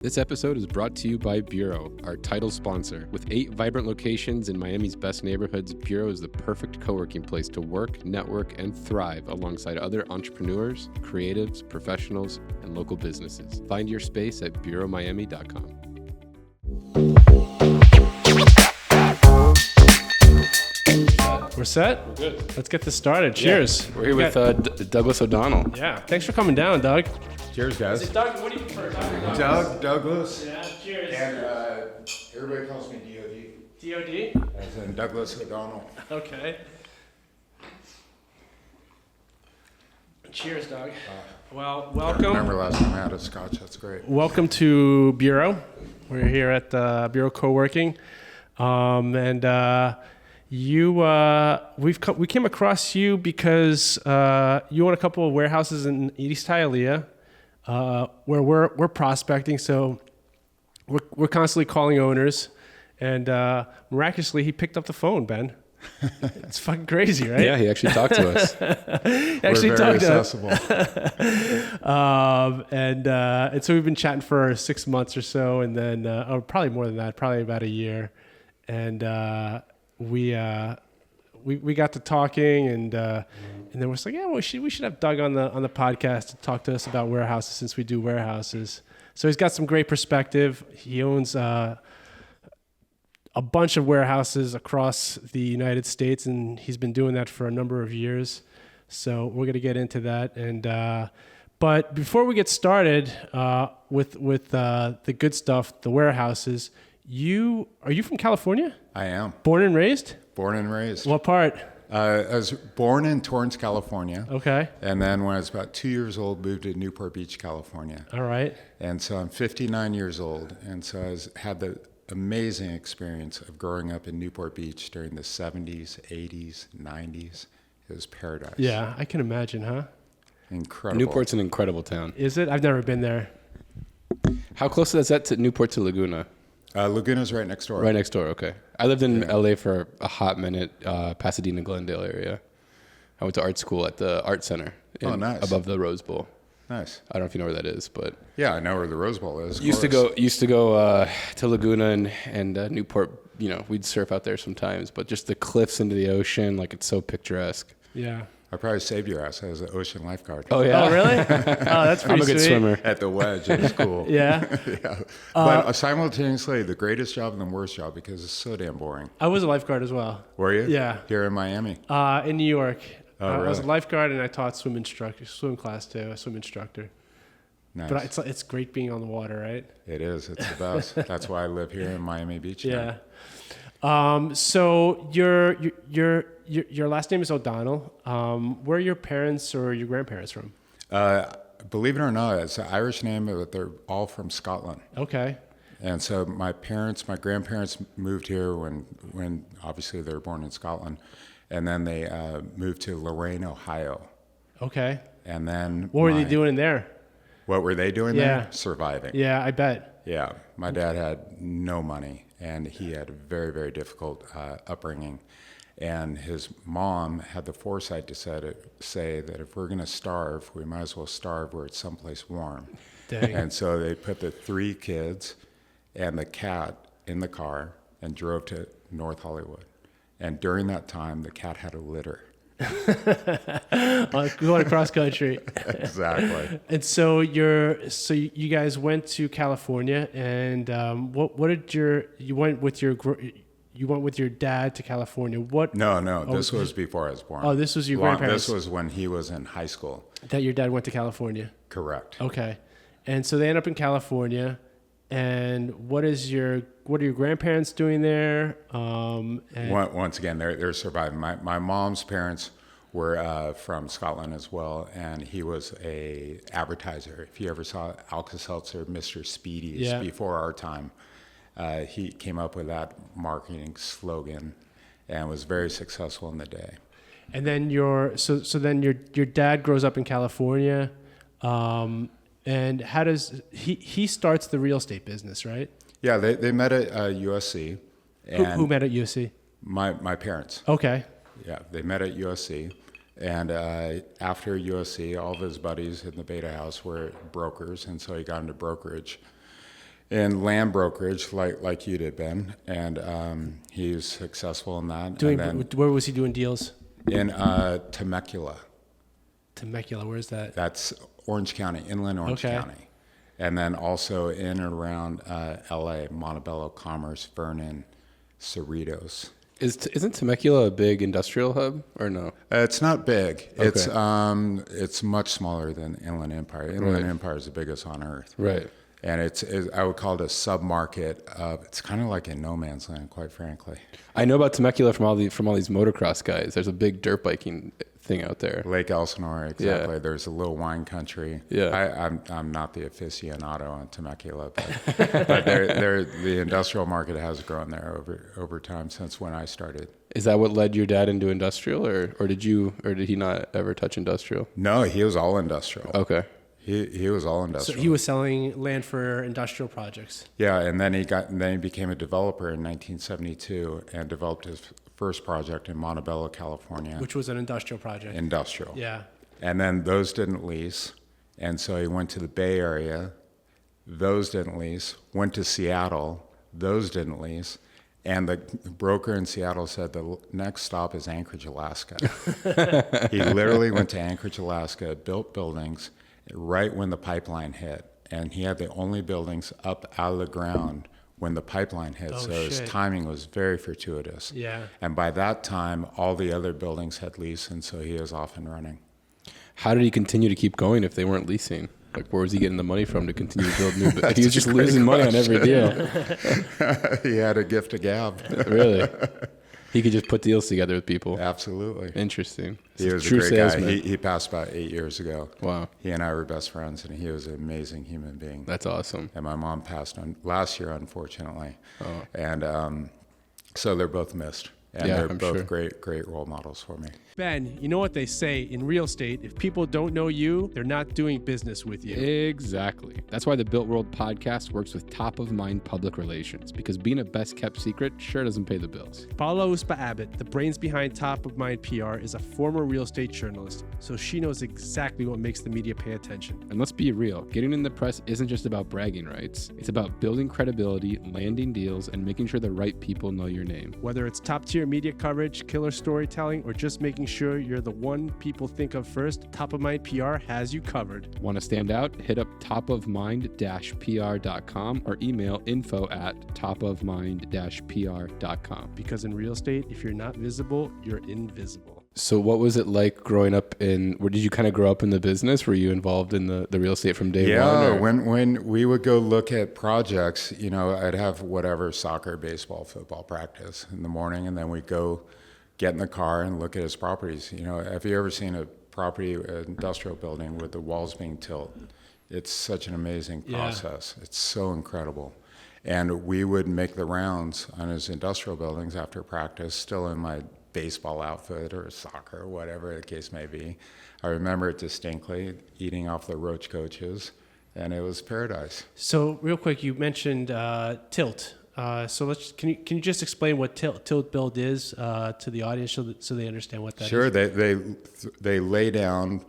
This episode is brought to you by Bureau, our title sponsor. With 8 vibrant locations in Miami's best neighborhoods, Bureau is the perfect co-working place to work, network, and thrive alongside other entrepreneurs, creatives, professionals, and local businesses. Find your space at bureaumiami.com. We're set? We're good. Let's get this started. Cheers. Yeah, we're here with Douglas O'Donnell. Yeah. Thanks for coming down, Doug. Cheers, guys. Doug, what do you prefer? Douglas. Yeah, cheers. And everybody calls me DOD. DOD? As in Douglas O'Donnell. Okay. Cheers, Doug. Well, I welcome. remember last time I had a scotch. That's great. Welcome to Bureau. We're here at Bureau Co-working. We came across you because you own a couple of warehouses in East Hialeah, where we're prospecting. So we're constantly calling owners, and miraculously he picked up the phone, Ben. It's fucking crazy, right? Yeah, he actually talked to us. We're very accessible. And so we've been chatting for 6 months or so, and then or probably more than that, probably about a year, and we got to talking, and then we're like, yeah, well, we should have Doug on the podcast to talk to us about warehouses, since we do warehouses. So he's got some great perspective. He owns a bunch of warehouses across the United States, and he's been doing that for a number of years. So we're going to get into that. And but before we get started with the good stuff, the warehouses, are you from California? I am. Born and raised? Born and raised. What part? I was born in Torrance, California. Okay. And then when I was about 2 years old, moved to Newport Beach, California. All right. And so I'm 59 years old. And so had the amazing experience of growing up in Newport Beach during the 70s, 80s, 90s. It was paradise. Yeah, I can imagine, huh? Incredible. Newport's an incredible town. Is it? I've never been there. How close is that to Newport to Laguna? Laguna's right next door. Right next door, okay. I lived in LA for a hot minute, Pasadena, Glendale area. I went to art school at the Art Center nice. above the Rose Bowl. Nice. I don't know if you know where that is, but Yeah, I know where the Rose Bowl is. used to go to Laguna and Newport. You know, we'd surf out there sometimes, but just the cliffs into the ocean, like it's so picturesque. Yeah. I probably saved your ass as an ocean lifeguard. Oh yeah, Oh, really? Oh, that's pretty I'm a good sweet. swimmer. At the wedge, it was cool. Yeah. Yeah. But simultaneously, the greatest job and the worst job because it's so damn boring. I was a lifeguard as well. Were you? Yeah. Here in Miami. In New York. Oh, I was a really? lifeguard, and I taught swim class too, a swim instructor. Nice. But it's great being on the water, right? It is. It's the best. That's why I live here in Miami Beach. now. Yeah. So your last name is O'Donnell. Where are your parents or your grandparents from? Believe it or not, it's an Irish name, but they're all from Scotland. Okay. And so my grandparents moved here when obviously they were born in Scotland. And then they moved to Lorain, Ohio. Okay. And then What were they doing there? What were they doing Yeah. there? Surviving. Yeah, I bet. Yeah, my dad had no money, and he had a very, very difficult upbringing. And his mom had the foresight to say that if we're going to starve, we might as well starve where it's someplace warm. Dang. And so they put the 3 kids and the cat in the car and drove to North Hollywood. And during that time, the cat had a litter. Going across country. Exactly. And so you guys went to California, and what did you went with your dad to California? What? No, this was before I was born. Oh, this was your grandparents. This was when he was in high school. That your dad went to California. Correct. Okay, and so they end up in California. And what are your grandparents doing there? Once again, they're surviving. My mom's parents were from Scotland as well, and he was a advertiser. If you ever saw Alka-Seltzer, Mr. Speedy's before our time, he came up with that marketing slogan, and was very successful in the day. And then your dad grows up in California. And how does he starts the real estate business, right? Yeah, they met at USC. And Who met at USC? My parents. Okay. Yeah, they met at USC. And after USC, all of his buddies in the Beta House were brokers, and so he got into brokerage. in land brokerage, like you did, Ben, and he's successful in that. Where was he doing deals? In Temecula. Temecula, where's that? That's Orange County, inland Orange County. And then also in and around LA, Montebello, Commerce, Vernon, Cerritos. Isn't Temecula a big industrial hub or no? It's not big. Okay. It's much smaller than Inland Empire. Inland Empire is the biggest on earth. Right. And I would call it a sub-market. It's kind of like in no man's land, quite frankly. I know about Temecula from all these motocross guys. There's a big dirt biking thing out there. Lake Elsinore, exactly. Yeah. There's a little wine country. Yeah. I'm not the aficionado on Temecula, but the industrial market has grown there over time since when I started. Is that what led your dad into industrial, or did he not ever touch industrial? No, he was all industrial. Okay. He was all industrial. So he was selling land for industrial projects. Yeah, and then he became a developer in 1972 and developed his first project in Montebello, California. Which was an industrial project. Industrial. Yeah. And then those didn't lease, and so he went to the Bay Area. Those didn't lease. Went to Seattle. Those didn't lease. And the broker in Seattle said the next stop is Anchorage, Alaska. He literally went to Anchorage, Alaska, built buildings right when the pipeline hit. And he had the only buildings up out of the ground when the pipeline hit. His timing was very fortuitous. Yeah. And by that time, all the other buildings had leased, and so he was off and running. How did he continue to keep going if they weren't leasing? Like, where was he getting the money from to continue to build new? He was just losing money on every deal. He had a gift of gab. Really? He could just put deals together with people. Absolutely. Interesting. He was a great guy. He passed about 8 years ago. Wow. He and I were best friends, and he was an amazing human being. That's awesome. And my mom passed on last year, unfortunately. Oh. And so they're both missed. And they're both great role models for me. Ben, you know what they say in real estate, if people don't know you, they're not doing business with you. Exactly. That's why the Built World podcast works with top-of-mind public relations, because being a best-kept secret sure doesn't pay the bills. Paula Uspa-Abbott, the brains behind Top of Mind PR, is a former real estate journalist, so she knows exactly what makes the media pay attention. And let's be real, getting in the press isn't just about bragging rights. It's about building credibility, landing deals, and making sure the right people know your name. Whether it's top-tier media coverage, killer storytelling, or just making sure you're the one people think of first, Top of Mind PR has you covered. Want to stand out? Hit up topofmind-pr.com or email info@topofmind-pr.com. Because in real estate, if you're not visible, you're invisible. So what was it like growing up where did you kind of grow up in the business? Were you involved in the real estate from day one? Yeah, when we would go look at projects, I'd have whatever soccer, baseball, football practice in the morning, and then we'd go get in the car and look at his properties. Have you ever seen a property, an industrial building with the walls being tilted? It's such an amazing process. Yeah. It's so incredible. And we would make the rounds on his industrial buildings after practice, still in my baseball outfit or soccer, whatever the case may be. I remember it distinctly, eating off the roach coaches, and it was paradise. So real quick, you mentioned tilt. So can you just explain what tilt build is to the audience so they understand what that is? Sure. They lay down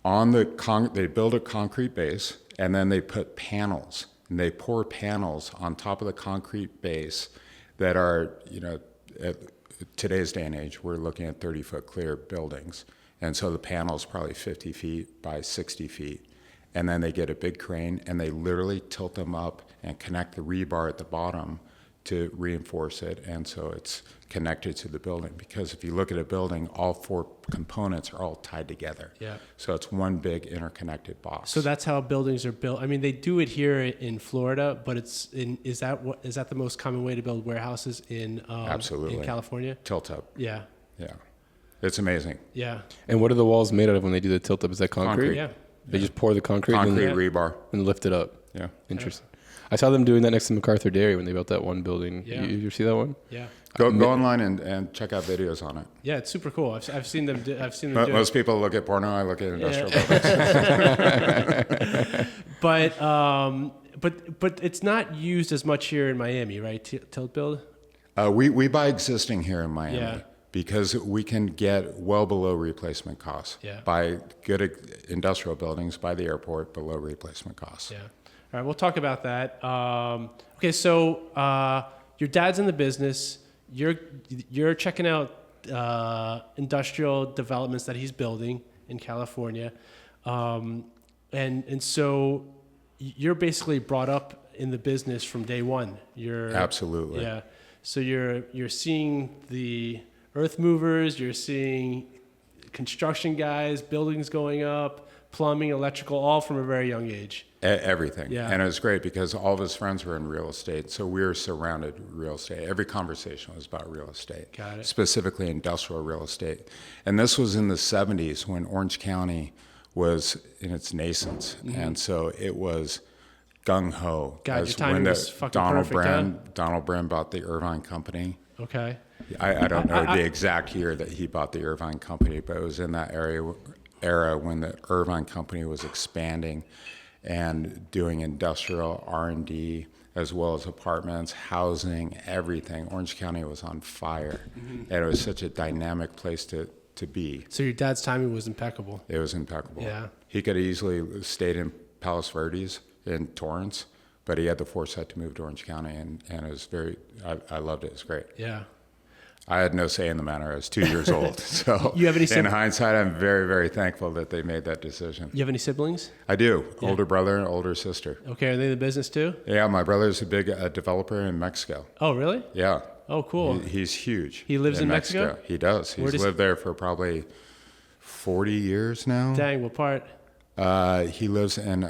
on they build a concrete base, and then they put panels, and they pour panels on top of the concrete base that are, at today's day and age, we're looking at 30-foot clear buildings. And so the panel's probably 50 feet by 60 feet. And then they get a big crane, and they literally tilt them up and connect the rebar at the bottom to reinforce it, and so it's connected to the building. Because if you look at a building, all four components are all tied together. Yeah. So it's one big interconnected box. So that's how buildings are built. I mean, they do it here in Florida, but is that the most common way to build warehouses in Absolutely. In California? Tilt up. Yeah. Yeah. It's amazing. Yeah. And what are the walls made out of when they do the tilt up? Is that concrete? Yeah. They just pour the concrete rebar and lift it up. Yeah. Interesting. I saw them doing that next to MacArthur Dairy when they built that one building. Yeah. You see that one? Yeah. Go online and check out videos on it. Yeah, it's super cool. I've seen them. Most people look at porno. I look at industrial buildings. But it's not used as much here in Miami, right? Tilt build. We buy existing here in Miami. Yeah. Because we can get well below replacement costs. Yeah. Buy good industrial buildings by the airport below replacement costs. Yeah. right, we'll talk about that. Okay, so your dad's in the business. You're checking out industrial developments that he's building in California, and so you're basically brought up in the business from day one. Absolutely. Yeah. So you're seeing the earth movers. You're seeing construction guys, buildings going up, plumbing, electrical, all from a very young age. Everything. Yeah. And it was great because all of his friends were in real estate. So we were surrounded with real estate. Every conversation was about real estate. Got it. Specifically industrial real estate. And this was in the 70s when Orange County was in its nascence. Mm-hmm. And so it was gung-ho. God, your timing was fucking perfect, Donald Brand bought the Irvine Company. Okay. I don't know the exact year that he bought the Irvine Company, but it was in that era when the Irvine Company was expanding and doing industrial R&D as well as apartments, housing, everything. Orange County was on fire, and it was such a dynamic place to be. So your dad's timing was impeccable. It was impeccable. Yeah. He could have easily stayed in Palos Verdes in Torrance, but he had the foresight to move to Orange County, and it was I loved it. It was great. Yeah. I had no say in the matter. I was 2 years old. So you have any in hindsight, I'm very, very thankful that they made that decision. You have any siblings? I do. Yeah. Older brother and older sister. Okay. Are they in the business too? Yeah, my brother's a big developer in Mexico. Oh, really? Yeah. Oh, cool. He's huge. He lives in Mexico? He does. He's lived there for probably 40 years now. Dang, what part? He lives in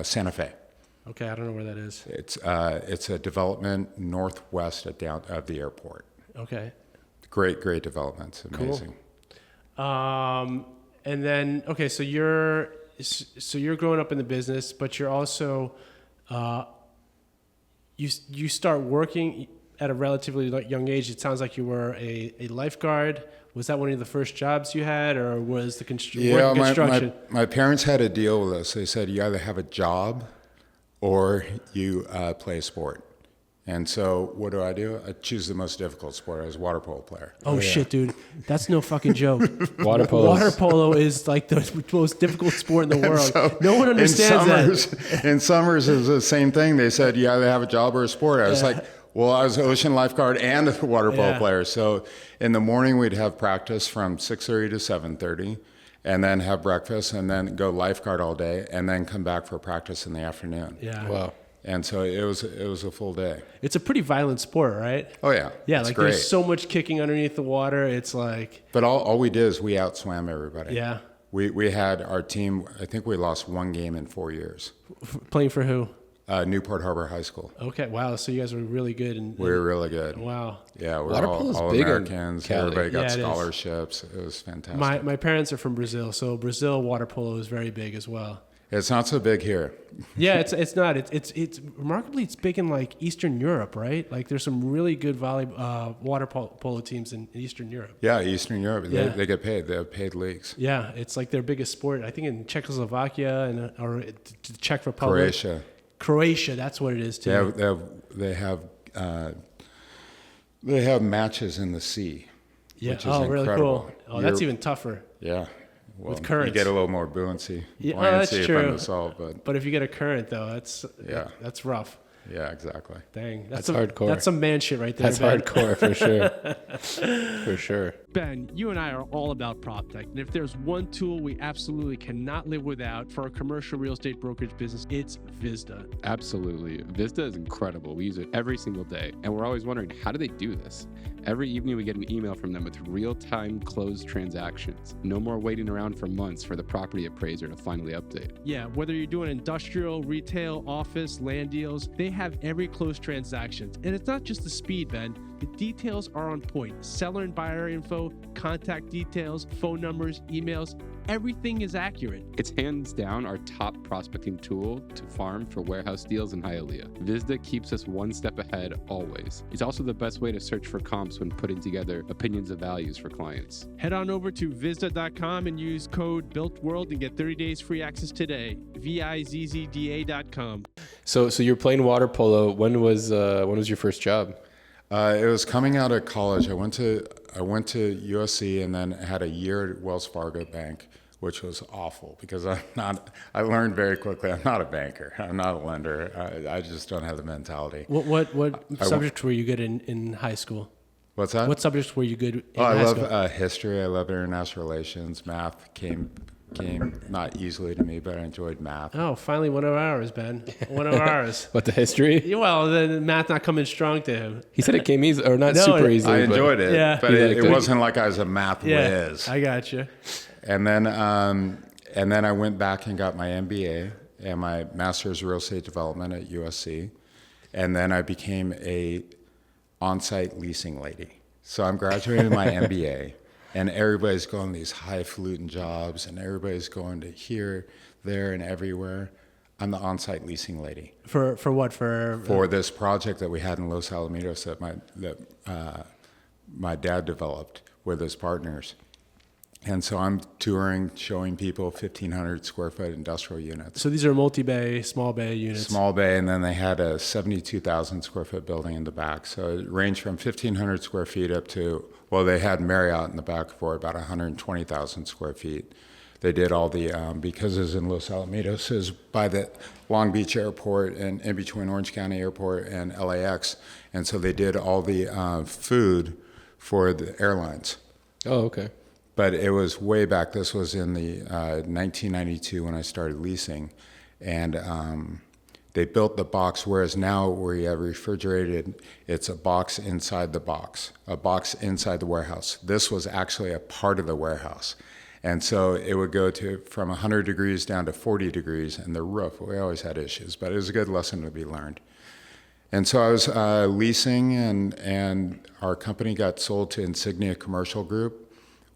Santa Fe. Okay, I don't know where that is. It's a development northwest of the airport. Okay. Great developments. Amazing. Cool. And then, okay, so you're growing up in the business, but you're also, you start working at a relatively young age. It sounds like you were a lifeguard. Was that one of the first jobs you had, or was the construction? My parents had a deal with us. They said you either have a job or you play a sport. And so what do? I choose the most difficult sport. I was a water polo player. Oh, shit, dude. That's no fucking joke. Water polo is like the most difficult sport in the world. So no one understands that. In summers, it was the same thing. They said you either have a job or a sport. I was like, well, I was an ocean lifeguard and a water polo player. So in the morning, we'd have practice from 6:30 to 7:30. And then have breakfast, and then go lifeguard all day, and then come back for practice in the afternoon. Yeah. Wow. And so it was a full day. It's a pretty violent sport, right? Oh yeah. Yeah, it's like great. There's so much kicking underneath the water. It's like. But all we did is we outswam everybody. Yeah. We had our team. I think we lost one game in 4 years. Playing for who? Newport Harbor High School. Okay. Wow. So you guys were really good. We were really good. Wow. Yeah, we're Water all polo's big in Americans. Cali. Everybody got Yeah, it is. scholarships. It was fantastic. My parents are from Brazil, so Brazil water polo is very big as well. It's not so big here. Yeah, it's not. It's remarkably it's big in like Eastern Europe, right? Like there's some really good water polo teams in Eastern Europe. Yeah, Eastern Europe. Yeah. They get paid. They have paid leagues. Yeah, it's like their biggest sport. I think in Czechoslovakia or the Czech Republic. Croatia, that's what it is too. They have matches in the sea. Yeah. Which is really incredible. cool. Oh, that's even tougher. Yeah. Well, with currents. You get a little more buoyancy. Yeah, that's true. From the salt, but if you get a current though, that's rough. Yeah, exactly. Dang, that's hardcore. That's some man shit right there. That's Ben. hardcore for sure. For sure. Ben, you and I are all about PropTech, and if there's one tool we absolutely cannot live without for our commercial real estate brokerage business, it's Vizda. Absolutely. Vizda is incredible. We use it every single day, and we're always wondering, how do they do this? Every evening we get an email from them with real-time closed transactions. No more waiting around for months for the property appraiser to finally update. Yeah, whether you're doing industrial, retail, office, land deals, they have every closed transaction. And it's not just the speed, Ben. The details are on point. Seller and buyer info, contact details, phone numbers, emails, everything is accurate. It's hands down our top prospecting tool to farm for warehouse deals in Hialeah. Vizda keeps us one step ahead always. It's also the best way to search for comps when putting together opinions of values for clients. Head on over to Vizda.com and use code BuiltWorld and get 30 days free access today. VIZZDA.com. So you're playing water polo. When was your first job? It was coming out of college. I went to USC and then had a year at Wells Fargo Bank which was awful because I learned very quickly, I'm not a banker. I'm not a lender. I just don't have the mentality. What subjects were you good in high school? What's that? What subjects were you good in I high love school? history. I love international relations. Math came not easily to me, but I enjoyed math. Oh, finally one of ours, Ben. One of ours. What, the history? Well, the math not coming strong to him. He said it came easy, or not No, super easy. I but- enjoyed it, Yeah. but You it liked it? wasn't like I was a math Yeah, whiz. I got you. And then I went back and got my MBA and my master's real estate development at USC. And then I became a on-site leasing lady. So I'm graduating my MBA, and everybody's going these highfalutin jobs, and everybody's going to here, there, and everywhere. I'm the on-site leasing lady. For what? For this project that we had in Los Alamitos that my dad developed with his partners. And so I'm touring, showing people 1,500 square foot industrial units. So these are multi-bay, small bay units. Small bay, and then they had a 72,000 square foot building in the back. So it ranged from 1,500 square feet up to, well, they had Marriott in the back for about 120,000 square feet. They did all the, because it's in Los Alamitos, is by the Long Beach Airport and in between Orange County Airport and LAX. And so they did all the food for the airlines. Oh, okay. But it was way back. This was in the 1992 when I started leasing. And they built the box, whereas now where you have refrigerated, it's a box inside the box, a box inside the warehouse. This was actually a part of the warehouse. And so it would go from 100 degrees down to 40 degrees, and the roof, we always had issues, but it was a good lesson to be learned. And so I was leasing, and our company got sold to Insignia Commercial Group,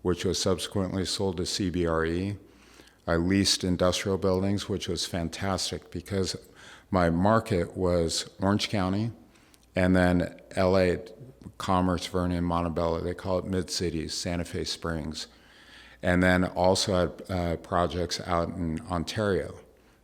which was subsequently sold to CBRE. I leased industrial buildings, which was fantastic because my market was Orange County and then LA, Commerce, Vernon, Montebello. They call it mid-cities, Santa Fe Springs. And then also had projects out in Ontario.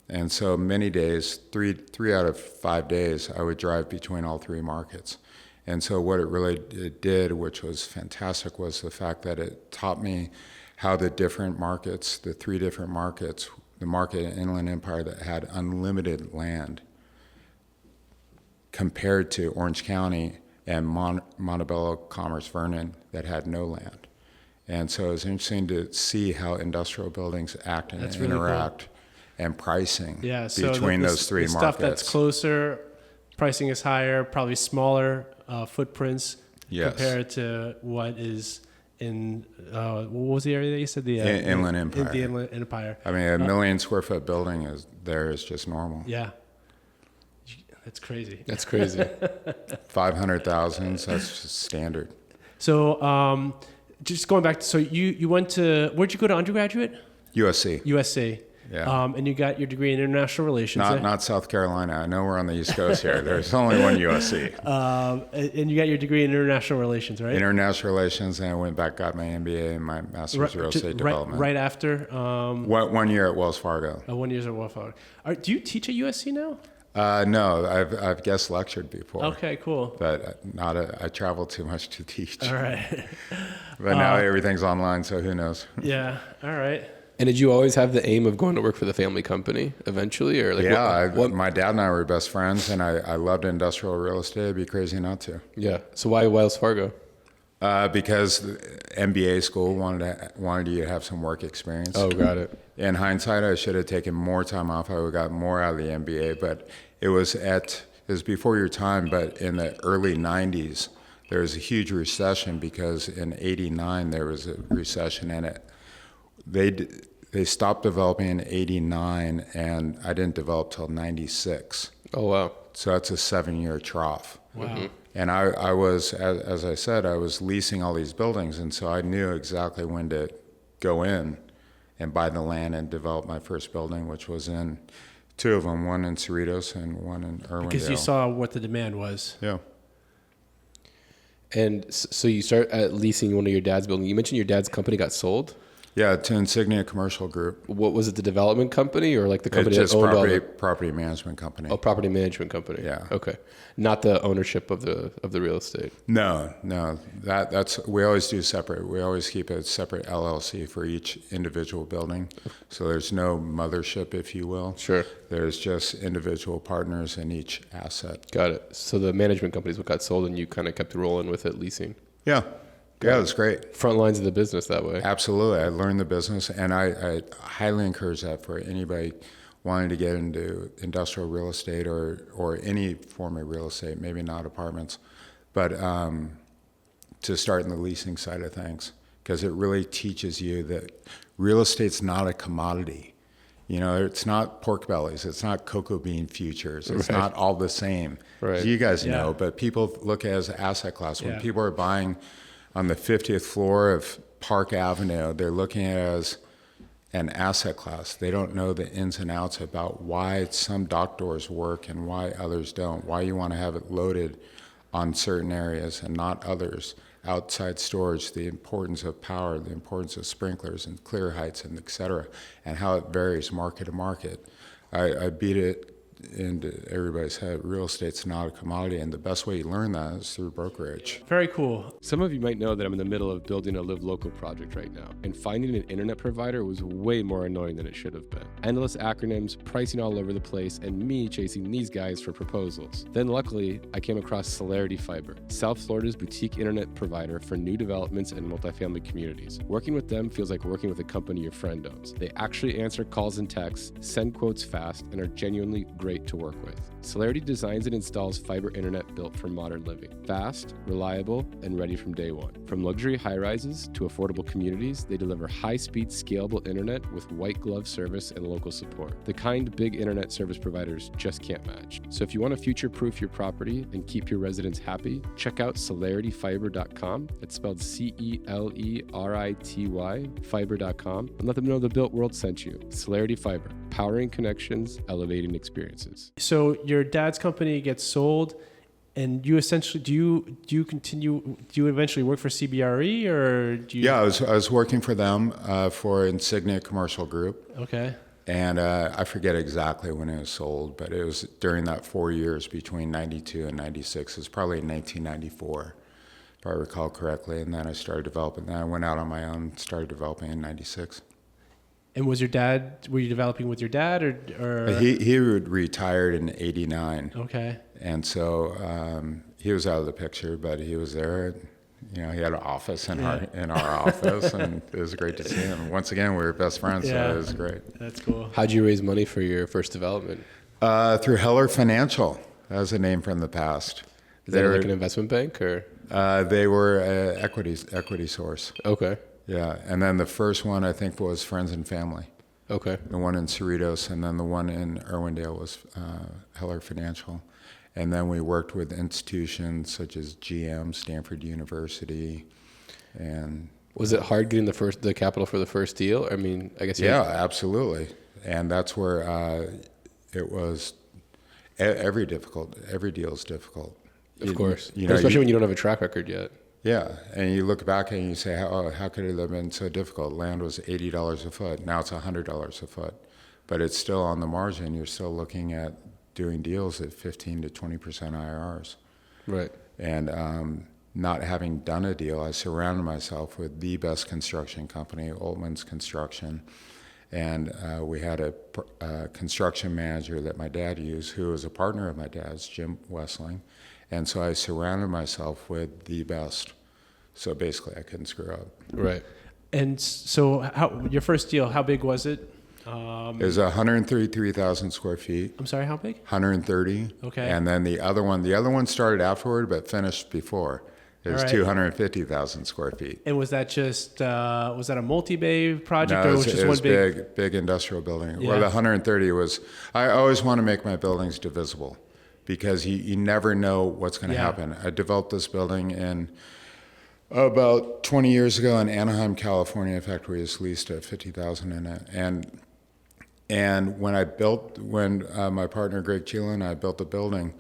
And so many days, three out of 5 days, I would drive between all three markets. And so what it did, which was fantastic, was the fact that it taught me how the different markets, the three different markets, the market in Inland Empire that had unlimited land compared to Orange County and Montebello, Commerce, Vernon that had no land. And so it was interesting to see how industrial buildings act and interact and pricing between those three the markets. Stuff that's closer, pricing is higher, probably smaller footprints compared to what is in, what was the area that you said? The Inland Empire. The Inland Empire. I mean, a 1 million square foot building is just normal. Yeah. That's crazy. That's crazy. 500,000, that's just standard. So just going back, so you went to, where'd you go to undergraduate? USC. USC. Yeah. And you got your degree in international relations. Not South Carolina. I know we're on the East Coast here. There's only one USC. And you got your degree in international relations, right? International relations, and I went back, got my MBA and my master's real estate development. Right after? 1 year at Wells Fargo. 1 year at Wells Fargo. Do you teach at USC now? No, I've guest lectured before. Okay, cool. But I travel too much to teach. All right. But now everything's online, so who knows? Yeah. All right. And did you always have the aim of going to work for the family company eventually, or like? Yeah, my dad and I were best friends, and I loved industrial real estate. It'd be crazy not to. Yeah. So why Wells Fargo? Because the MBA school wanted you to have some work experience. Oh, got it. In hindsight, I should have taken more time off. I would have got more out of the MBA, but it was before your time. But in the early '90s, there was a huge recession because in '89 there was a recession, and they stopped developing in '89, and I didn't develop till '96. Oh, wow. So that's a 7-year trough. Wow. Mm-hmm. And I was, as I said, I was leasing all these buildings, and so I knew exactly when to go in and buy the land and develop my first building, which was in two of them, one in Cerritos and one in Irwindale. Because you saw what the demand was. Yeah. And so you start leasing one of your dad's buildings. You mentioned your dad's company got sold? Yeah, to Insignia Commercial Group. What was it, the development company or like the company It's just that owned all property management company. Oh, property management company. Yeah. Okay. Not the ownership of the real estate. No. That's we always do separate. We always keep a separate LLC for each individual building. So there's no mothership, if you will. Sure. There's just individual partners in each asset. Got it. So the management company is what got sold, and you kind of kept rolling with it, leasing. Yeah. Yeah, it was great. Front lines of the business that way. Absolutely. I learned the business, and I highly encourage that for anybody wanting to get into industrial real estate or any form of real estate, maybe not apartments, but to start in the leasing side of things, because it really teaches you that real estate's not a commodity. You know, it's not pork bellies. It's not cocoa bean futures. It's not all the same. Right. You guys know, but people look at it as an asset class. When people are buying on the 50th floor of Park Avenue, they're looking at it as an asset class. They don't know the ins and outs about why some dock doors work and why others don't, why you want to have it loaded on certain areas and not others. Outside storage, the importance of power, the importance of sprinklers and clear heights and et cetera, and how it varies market to market. I beat it into everybody's head. Real estate's not a commodity, and the best way you learn that is through brokerage. Very cool. Some of you might know that I'm in the middle of building a Live Local project right now, and finding an internet provider was way more annoying than it should have been. Endless acronyms, pricing all over the place, and me chasing these guys for proposals. Then luckily, I came across Celerity Fiber, South Florida's boutique internet provider for new developments and multifamily communities. Working with them feels like working with a company your friend owns. They actually answer calls and texts, send quotes fast, and are genuinely great to work with. Celerity designs and installs fiber internet built for modern living. Fast, reliable, and ready from day one. From luxury high-rises to affordable communities, they deliver high-speed, scalable internet with white glove service and local support. The kind big internet service providers just can't match. So if you want to future-proof your property and keep your residents happy, check out celerityfiber.com. It's spelled C-E-L-E-R-I-T-Y, fiber.com, and let them know the Built World sent you. Celerity Fiber, powering connections, elevating experiences. So your dad's company gets sold, and you essentially do you eventually work for CBRE, or do you? Yeah, I was working for them for Insignia Commercial Group. Okay. And I forget exactly when it was sold, but it was during that 4 years between 92 and 96. It was probably in 1994, if I recall correctly. And then I started developing. Then I went out on my own and started developing in 96. And were you developing with your dad, or? He retired in 89. Okay. And so he was out of the picture, but he was there. You know, he had an office in our office, and it was great to see him. Once again, we were best friends, so it was great. That's cool. How'd you raise money for your first development? Through Heller Financial. That was a name from the past. Is that like an investment bank, or? They were an equity source. Okay. Yeah, and then the first one I think was Friends and Family. Okay. The one in Cerritos, and then the one in Irwindale was Heller Financial. And then we worked with institutions such as GM, Stanford University, and... Was it hard getting the capital for the first deal? I mean, I guess... Yeah, absolutely. And that's where it was... Every deal is difficult. Of course. Especially when you don't have a track record yet. Yeah, and you look back and you say, how could it have been so difficult? Land was $80 a foot. Now it's $100 a foot. But it's still on the margin. You're still looking at doing deals at 15 to 20% IRRs. Right. And not having done a deal, I surrounded myself with the best construction company, Altman's Construction. And we had a construction manager that my dad used, who was a partner of my dad's, Jim Wessling. And so I surrounded myself with the best. So basically, I couldn't screw up. Right. And so your first deal, how big was it? It was 133,000 square feet. I'm sorry, how big? 130. Okay. And then the other one started afterward, but finished before. It was 250,000 square feet. And was that just was that a multi-bay project, No, or was it just one big industrial building? Yeah. Well, the 130 was. I always want to make my buildings divisible, because you never know what's going to happen. I developed this building in about 20 years ago in Anaheim, California. In fact, we just leased a 50,000 in it. And when my partner Greg Cheelan and I built the building,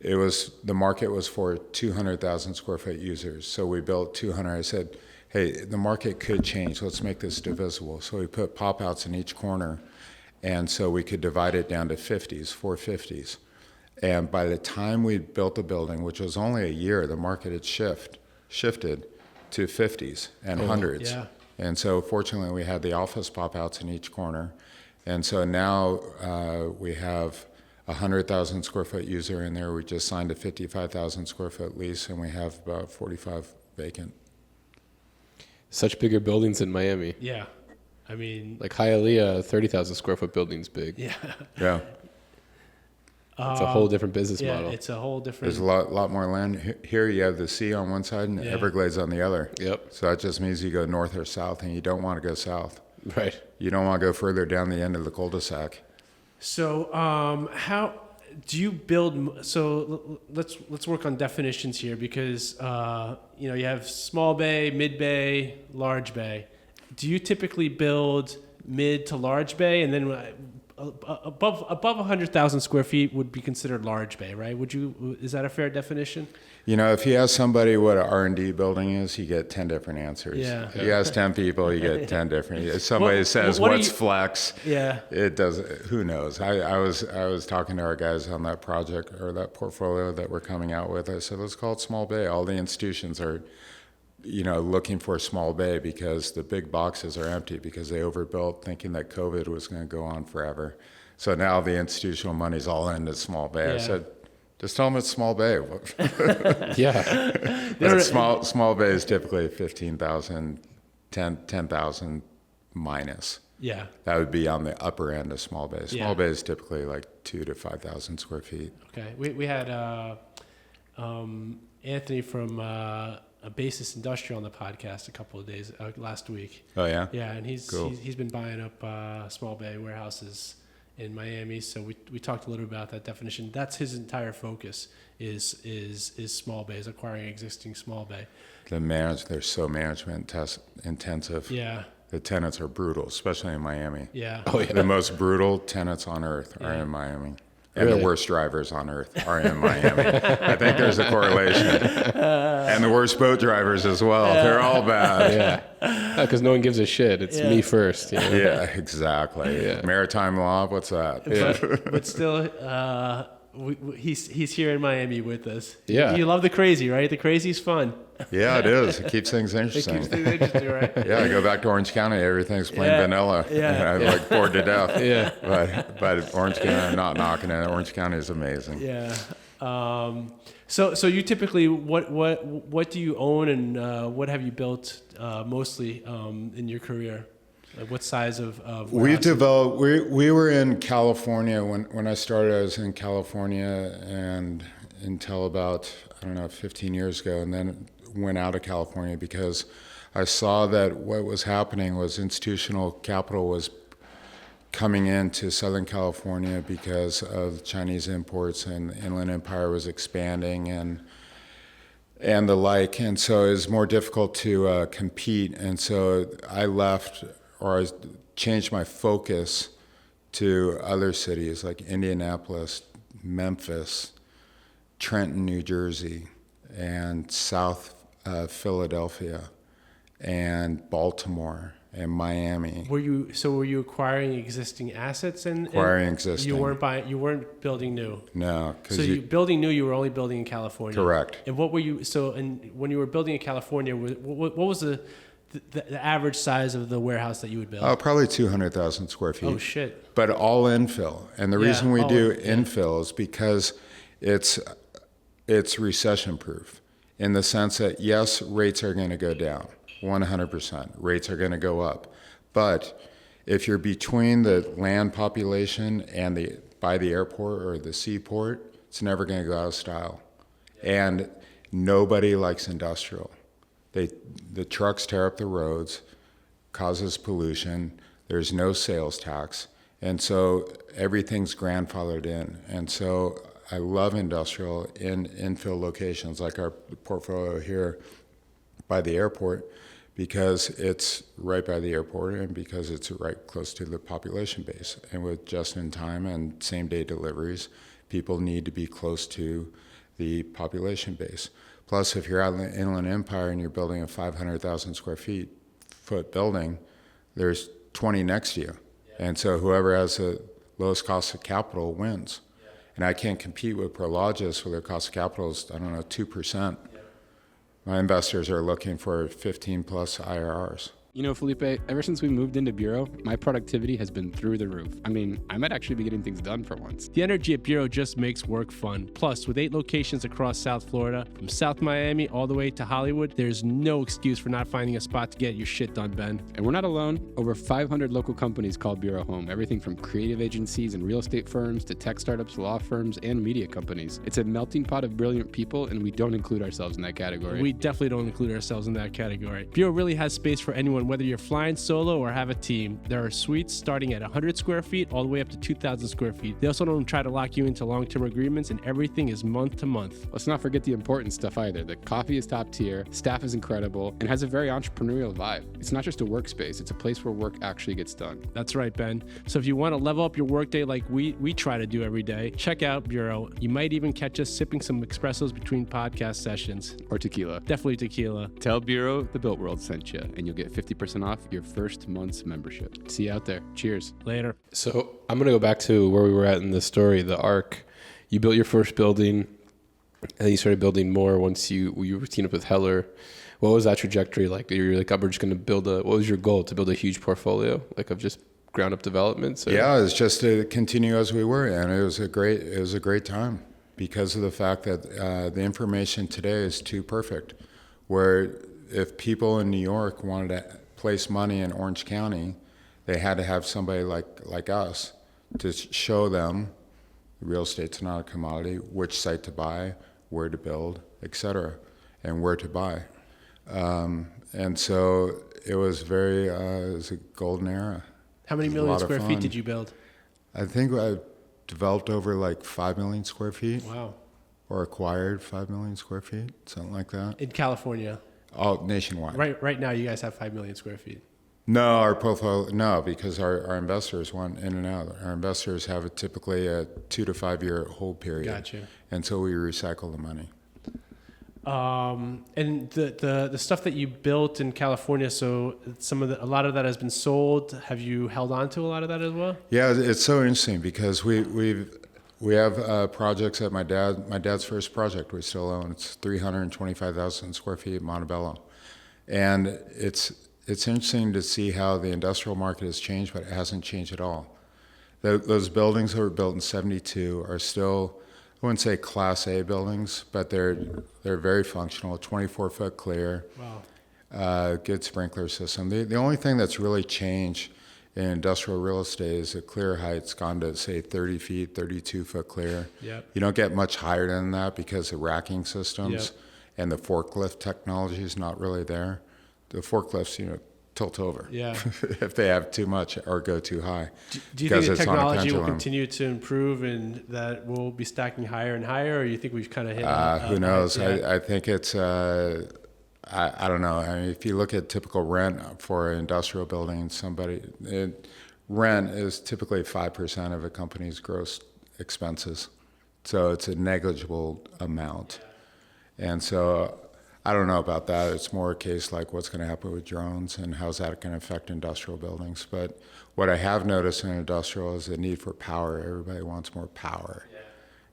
the market was for 200,000 square foot users. So we built 200. I said, hey, the market could change. Let's make this divisible. So we put pop-outs in each corner, and so we could divide it down to 50s, 450s. And by the time we built the building, which was only a year, the market had shifted to 50s and hundreds. Yeah. And so fortunately, we had the office pop-outs in each corner. And so now we have a 100,000 square foot user in there. We just signed a 55,000 square foot lease, and we have about 45 vacant. Such bigger buildings in Miami. Yeah. I mean, Like Hialeah, 30,000 square foot building's big. yeah. Yeah. It's a whole different business Yeah, model. it's a whole different. There's a lot more land. Here you have the sea on one side and the Everglades on the other. Yep. So that just means you go north or south, and you don't want to go south. Right. You don't want to go further down the end of the cul-de-sac. So, how do you build? So let's work on definitions here, because you have small bay, mid bay, large bay. Do you typically build mid to large bay, and then above 100,000 square feet would be considered large bay, right? Is that a fair definition? If you ask somebody what an R&D building is, you get 10 different answers. Yeah. If you ask 10 people, you get 10 different. If somebody says, what's flex? Yeah. It does. Who knows? I was talking to our guys on that project or that portfolio that we're coming out with. I said, let's call it small bay. All the institutions are, looking for a small bay because the big boxes are empty because they overbuilt thinking that COVID was going to go on forever. So now the institutional money's all into small bay. Yeah. I said, just tell them it's small bay. Yeah. But small bay is typically 15,000, 10,000 minus. Yeah. That would be on the upper end of small bay. Small Yeah. bay is typically like 2,000 to 5,000 square feet. Okay. We had Anthony from a Basis Industrial on the podcast a couple of days last week. Oh yeah. Yeah, and he's Cool. he's been buying up small bay warehouses in Miami. So we talked a little bit about that definition. That's his entire focus is small bays, acquiring existing small bay. They're so management intensive. Yeah. The tenants are brutal, especially in Miami. Yeah. Oh, yeah. The most brutal tenants on earth are in Miami. And Really? the worst drivers on earth are in Miami. I think there's a correlation. And the worst boat drivers as well. They're all bad. Yeah. Because no one gives a shit. It's me first. Yeah, exactly. Yeah. Maritime law, what's that? But still, he's here in Miami with us. Yeah. You love the crazy, right? The crazy's fun. Yeah, it is. It keeps things It interesting. keeps things interesting, right? Yeah, I go back to Orange County, everything's plain Yeah. vanilla. Yeah. I'm like bored to death. Yeah. But Orange County, I'm not knocking it. Orange County is amazing. Yeah. So you typically what do you own, and what have you built mostly in your career? Like what size of We've warehouses? developed. We were in California when I started. I was in California and until about 15 years ago, and then went out of California because I saw that what was happening was institutional capital was coming into Southern California because of Chinese imports, and the Inland Empire was expanding and the like, and so it was more difficult to compete. And so I left, or I changed my focus to other cities like Indianapolis, Memphis, Trenton, New Jersey, and South Philadelphia, and Baltimore, and Miami. Were you acquiring existing assets and Acquiring existing. You weren't building new. No, because So you building new, you were only building in California. Correct. And what were you? So, and when you were building in California, what was the average size of the warehouse that you would build? probably 200,000 square feet. Oh shit! But all infill, and the Yeah, reason we all do in- infill is because it's recession proof in the sense that yes, rates are going to go down 100%. Rates are going to go up, but if you're between the land population and by the airport or the seaport, it's never going to go out of style. And nobody likes industrial. The trucks tear up the roads, causes pollution. There's no sales tax, and so everything's grandfathered in. And so I love industrial in infill locations like our portfolio here by the airport, because it's right by the airport and because it's right close to the population base. And with just-in-time and same-day deliveries, people need to be close to the population base. Plus, if you're out in the Inland Empire and you're building a 500,000 square foot building, there's 20 next to you. And so whoever has the lowest cost of capital wins. And I can't compete with Prologis where their cost of capital is, 2%. My investors are looking for 15 plus IRRs. You know, Felipe, ever since we moved into Bureau, my productivity has been through the roof. I mean, I might actually be getting things done for once. The energy at Bureau just makes work fun. Plus, with 8 locations across South Florida, from South Miami all the way to Hollywood, there's no excuse for not finding a spot to get your shit done, Ben. And we're not alone. Over 500 local companies call Bureau home. Everything from creative agencies and real estate firms to tech startups, law firms, and media companies. It's a melting pot of brilliant people, and we don't include ourselves in that category. We definitely don't include ourselves in that category. Bureau really has space for anyone, whether you're flying solo or have a team. There are suites starting at 100 square feet all the way up to 2,000 square feet. They also don't try to lock you into long-term agreements, and everything is month to month. Let's not forget the important stuff either. The coffee is top tier, staff is incredible, and has a very entrepreneurial vibe. It's not just a workspace, it's a place where work actually gets done. That's right, Ben. So if you want to level up your workday like we try to do every day, check out Bureau. You might even catch us sipping some espressos between podcast sessions. Or tequila. Definitely tequila. Tell Bureau the Built World sent you, and you'll get 50% off your first month's membership. See you out there. Cheers. Later. So I'm going to go back to where we were at in the story, the arc. You built your first building, and then you started building more once you were teamed up with Heller. What was that trajectory like? You're like, we're just going to build what was your goal? To build a huge portfolio, like of just ground up developments? Or? Yeah, it's just to continue as we were, and it was a great time because of the fact that the information today is too perfect. Where if people in New York wanted to place money in Orange County, they had to have somebody like us to show them real estate's not a commodity, which site to buy, where to build, etc., and where to buy. And so it was it was a golden era. How many million square feet did you build? I think I developed over like 5 million square feet. Wow. Or acquired 5 million square feet, something like that. In California? Oh, nationwide. Right now you guys have 5 million square feet. No, our profile, no, because our investors want in and out. Our investors have typically a 2 to 5 year hold period. Gotcha. And so we recycle the money. And the stuff that you built in California, so a lot of that has been sold. Have you held on to a lot of that as well? Yeah, it's so interesting because we have projects at my dad's first project we still own. It's 325,000 square feet, Montebello. And it's interesting to see how the industrial market has changed, but it hasn't changed at all. Those buildings that were built in 72 are still, I wouldn't say Class A buildings, but they're very functional, 24-foot clear, Wow. good sprinkler system. The only thing that's really changed in industrial real estate is the clear height's gone to, say, 30 feet, 32-foot clear. Yep. You don't get much higher than that because the racking systems Yep. and the forklift technology is not really there. The forklifts, tilt over Yeah. if they have too much or go too high. Do you think the it's on a technology will pendulum. continue to improve and that we'll be stacking higher and higher, or you think we've kind of hit Who knows? yeah. I think it's, I don't know. I mean, if you look at typical rent for an industrial building, rent is typically 5% of a company's gross expenses. So it's a negligible amount. And so I don't know about that. It's more a case like what's going to happen with drones and how's that going to affect industrial buildings. But what I have noticed in industrial is the need for power. Everybody wants more power. Yeah.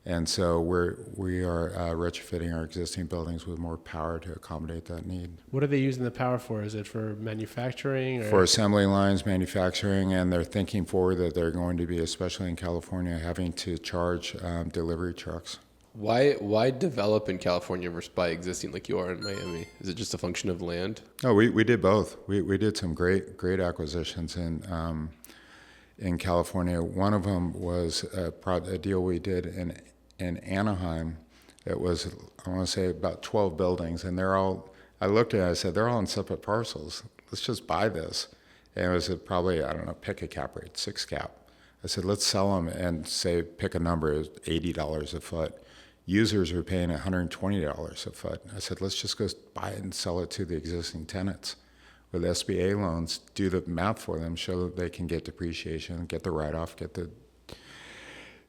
And so we are retrofitting our existing buildings with more power to accommodate that need. What are they using the power for? Is it for manufacturing? Or? For assembly lines, manufacturing, and they're thinking forward that they're going to be, especially in California, having to charge delivery trucks. Why develop in California versus buy existing like you are in Miami? Is it just a function of land? No, we did both. We did some great acquisitions in California. One of them was a deal we did in Anaheim. It was, I want to say, about 12 buildings, and I looked at it, I said, they're all in separate parcels. Let's just buy this. And it was probably, I don't know, pick a cap rate, 6 cap. I said, let's sell them and say, pick a number, it was $80 a foot. Users were paying $120 a foot. I said, let's just go buy it and sell it to the existing tenants. With SBA loans, do the math for them, show that they can get depreciation, get the write-off, get the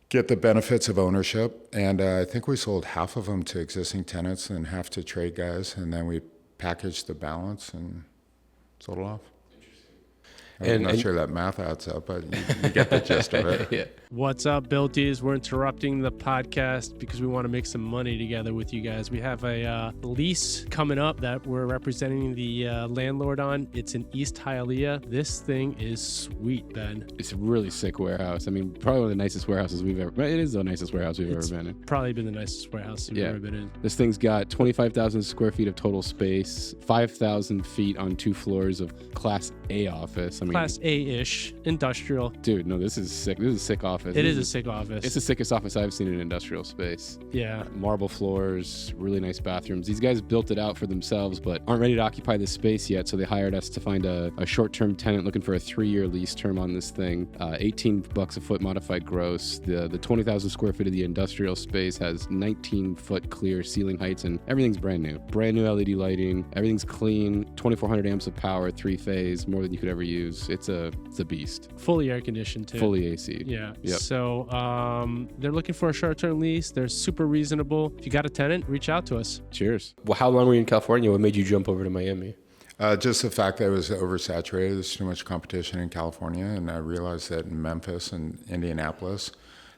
get the benefits of ownership. And I think we sold half of them to existing tenants and half to trade guys. And then we packaged the balance and sold it off. I'm not sure that math adds up, but you get the gist of it. Yeah. What's up, Builties? We're interrupting the podcast because we want to make some money together with you guys. We have a lease coming up that we're representing the landlord on. It's in East Hialeah. This thing is sweet, Ben. It's a really sick warehouse. I mean, probably one of the nicest warehouses we've ever. It is the nicest warehouse we've ever been in. Probably been the nicest warehouse we've ever been in. This thing's got 25,000 square feet of total space, 5,000 feet on 2 floors of Class A office. I mean, Class A-ish, industrial. dude, no, this is sick. This is a sick office. It is a sick office. It's the sickest office I've seen in an industrial space. Yeah. Marble floors, really nice bathrooms. These guys built it out for themselves, but aren't ready to occupy this space yet. So they hired us to find a short-term tenant looking for a 3-year lease term on this thing. $18 a foot modified gross. The 20,000 square feet of the industrial space has 19-foot clear ceiling heights, and everything's brand new. Brand new LED lighting. Everything's clean. 2,400 amps of power, 3-phase, more than you could ever use. It's a beast. Fully air conditioned too. Fully AC. Yeah. Yep. So they're looking for a short-term lease. They're super reasonable. If you got a tenant, reach out to us. Cheers. Well, how long were you in California? What made you jump over to Miami? Just the fact that it was oversaturated. There's too much competition in California, and I realized that in Memphis and Indianapolis,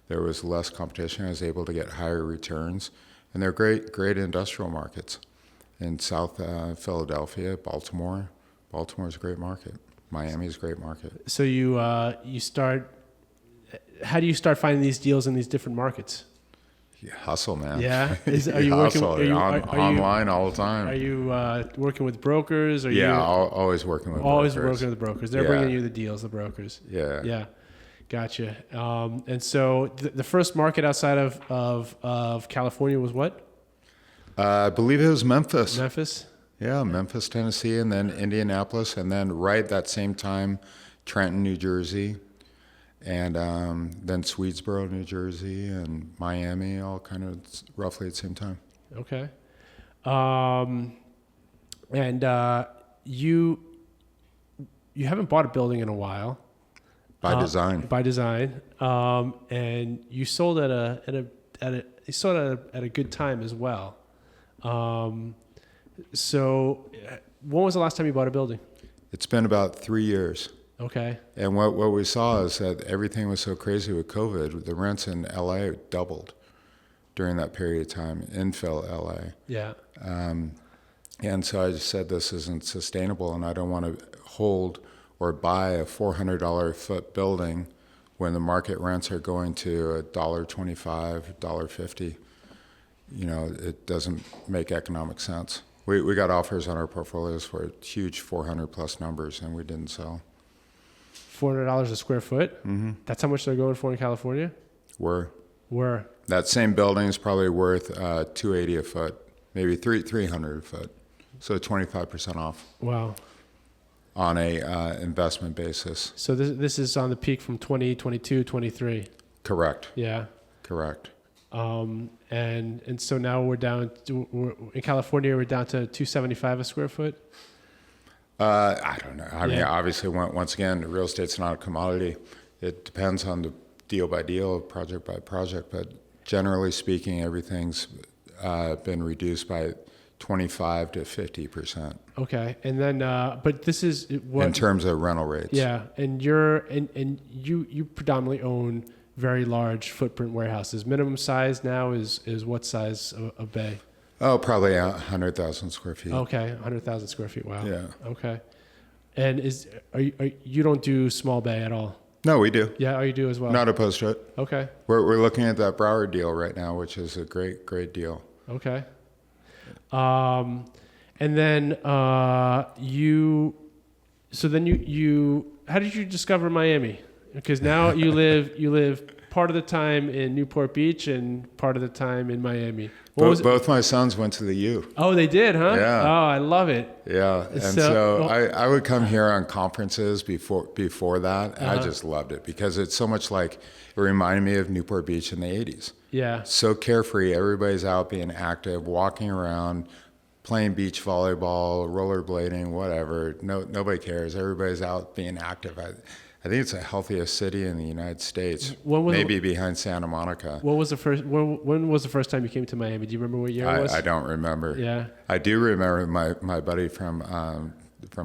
there was less competition. I was able to get higher returns, and they're great industrial markets. In South Philadelphia, Baltimore. Baltimore's a great market. Miami's a great market. So how do you start finding these deals in these different markets? You hustle, man. Yeah. Are you online all the time? Are you working with brokers? Always working with brokers. Working with brokers. They're bringing you the deals, the brokers. Yeah. Yeah. Gotcha. And so the first market outside of California was what? I believe it was Memphis. Memphis? Yeah, Memphis, Tennessee, and then Indianapolis, and then right that same time, Trenton, New Jersey, and then Swedesboro, New Jersey, and Miami, all kind of roughly at the same time. Okay. And you haven't bought a building in a while. By design. By design. And you sold at a good time as well. So when was the last time you bought a building? It's been about 3 years. Okay. And what we saw is that everything was so crazy with COVID. The rents in LA doubled during that period of time, infill LA. Yeah. And so I just said, this isn't sustainable, and I don't want to hold or buy a $400 a foot building when the market rents are going to $1.25, $1.50. You know, it doesn't make economic sense. We got offers on our portfolios for huge 400 plus numbers, and we didn't sell. $400 a square foot? Mm-hmm. That's how much they're going for in California? Were. That same building is probably worth $280 a foot, maybe $300 a foot. So 25% off. Wow. On a investment basis. So this is on the peak from 2022, 23. Correct. Yeah. Correct. And so now we're in California, we're down to $275 a square foot. I don't know. I mean, obviously, once again, real estate's not a commodity. It depends on the deal by deal, project by project. But generally speaking, everything's been reduced by 25 to 50%. Okay, and then but this is what in terms of rental rates. Yeah, and you predominantly own very large footprint warehouses. Minimum size now is what size of bay? Oh, probably 100,000 square feet. Okay, 100,000 square feet. Wow. Yeah. Okay. And you don't do small bay at all? No, we do. Yeah, you do as well. Not opposed to it. Okay. We're looking at that Broward deal right now, which is a great deal. Okay. And then you how did you discover Miami? Because now you live part of the time in Newport Beach and part of the time in Miami. Both my sons went to the U. Oh, they did, huh? Yeah. Oh, I love it. Yeah, and so I would come here on conferences before that, and I just loved it because it's so much like, it reminded me of Newport Beach in the 80s. Yeah. So carefree, everybody's out being active, walking around, playing beach volleyball, rollerblading, whatever. Nobody cares. Everybody's out being active. I think it's the healthiest city in the United States, When was maybe behind Santa Monica. What was the first? When was the first time you came to Miami? Do you remember what year it was? I don't remember. Yeah. I do remember my buddy from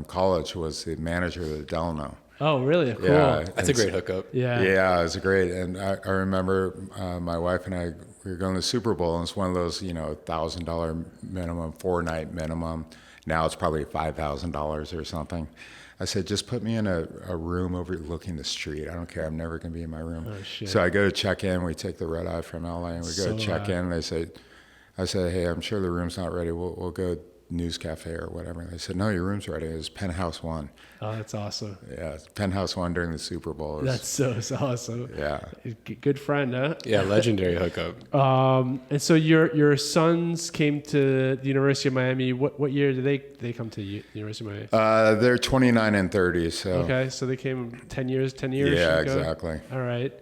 college was the manager of the Delano. Oh, really? Cool. Yeah, That's a great hookup. Yeah. Yeah, it was great. And I remember my wife and I, we were going to the Super Bowl, and it's one of those, $1,000 minimum, 4-night minimum. Now it's probably $5,000 or something. I said, just put me in a room overlooking the street. I don't care. I'm never going to be in my room. Oh, shit. So I go to check in. We take the red eye from LA, and we go to check in. And I said, hey, I'm sure the room's not ready. We'll go News Cafe or whatever. And they said, no, your room's ready. It was Penthouse 1. Oh, that's awesome. Yeah, Penthouse 1 during the Super Bowl. That's so awesome. Yeah. Good friend, huh? Yeah, legendary hookup. And so your sons came to the University of Miami. What year did they come to the University of Miami? They're 29 and 30, so. Okay, so they came 10 years Yeah, ago? exactly. All right.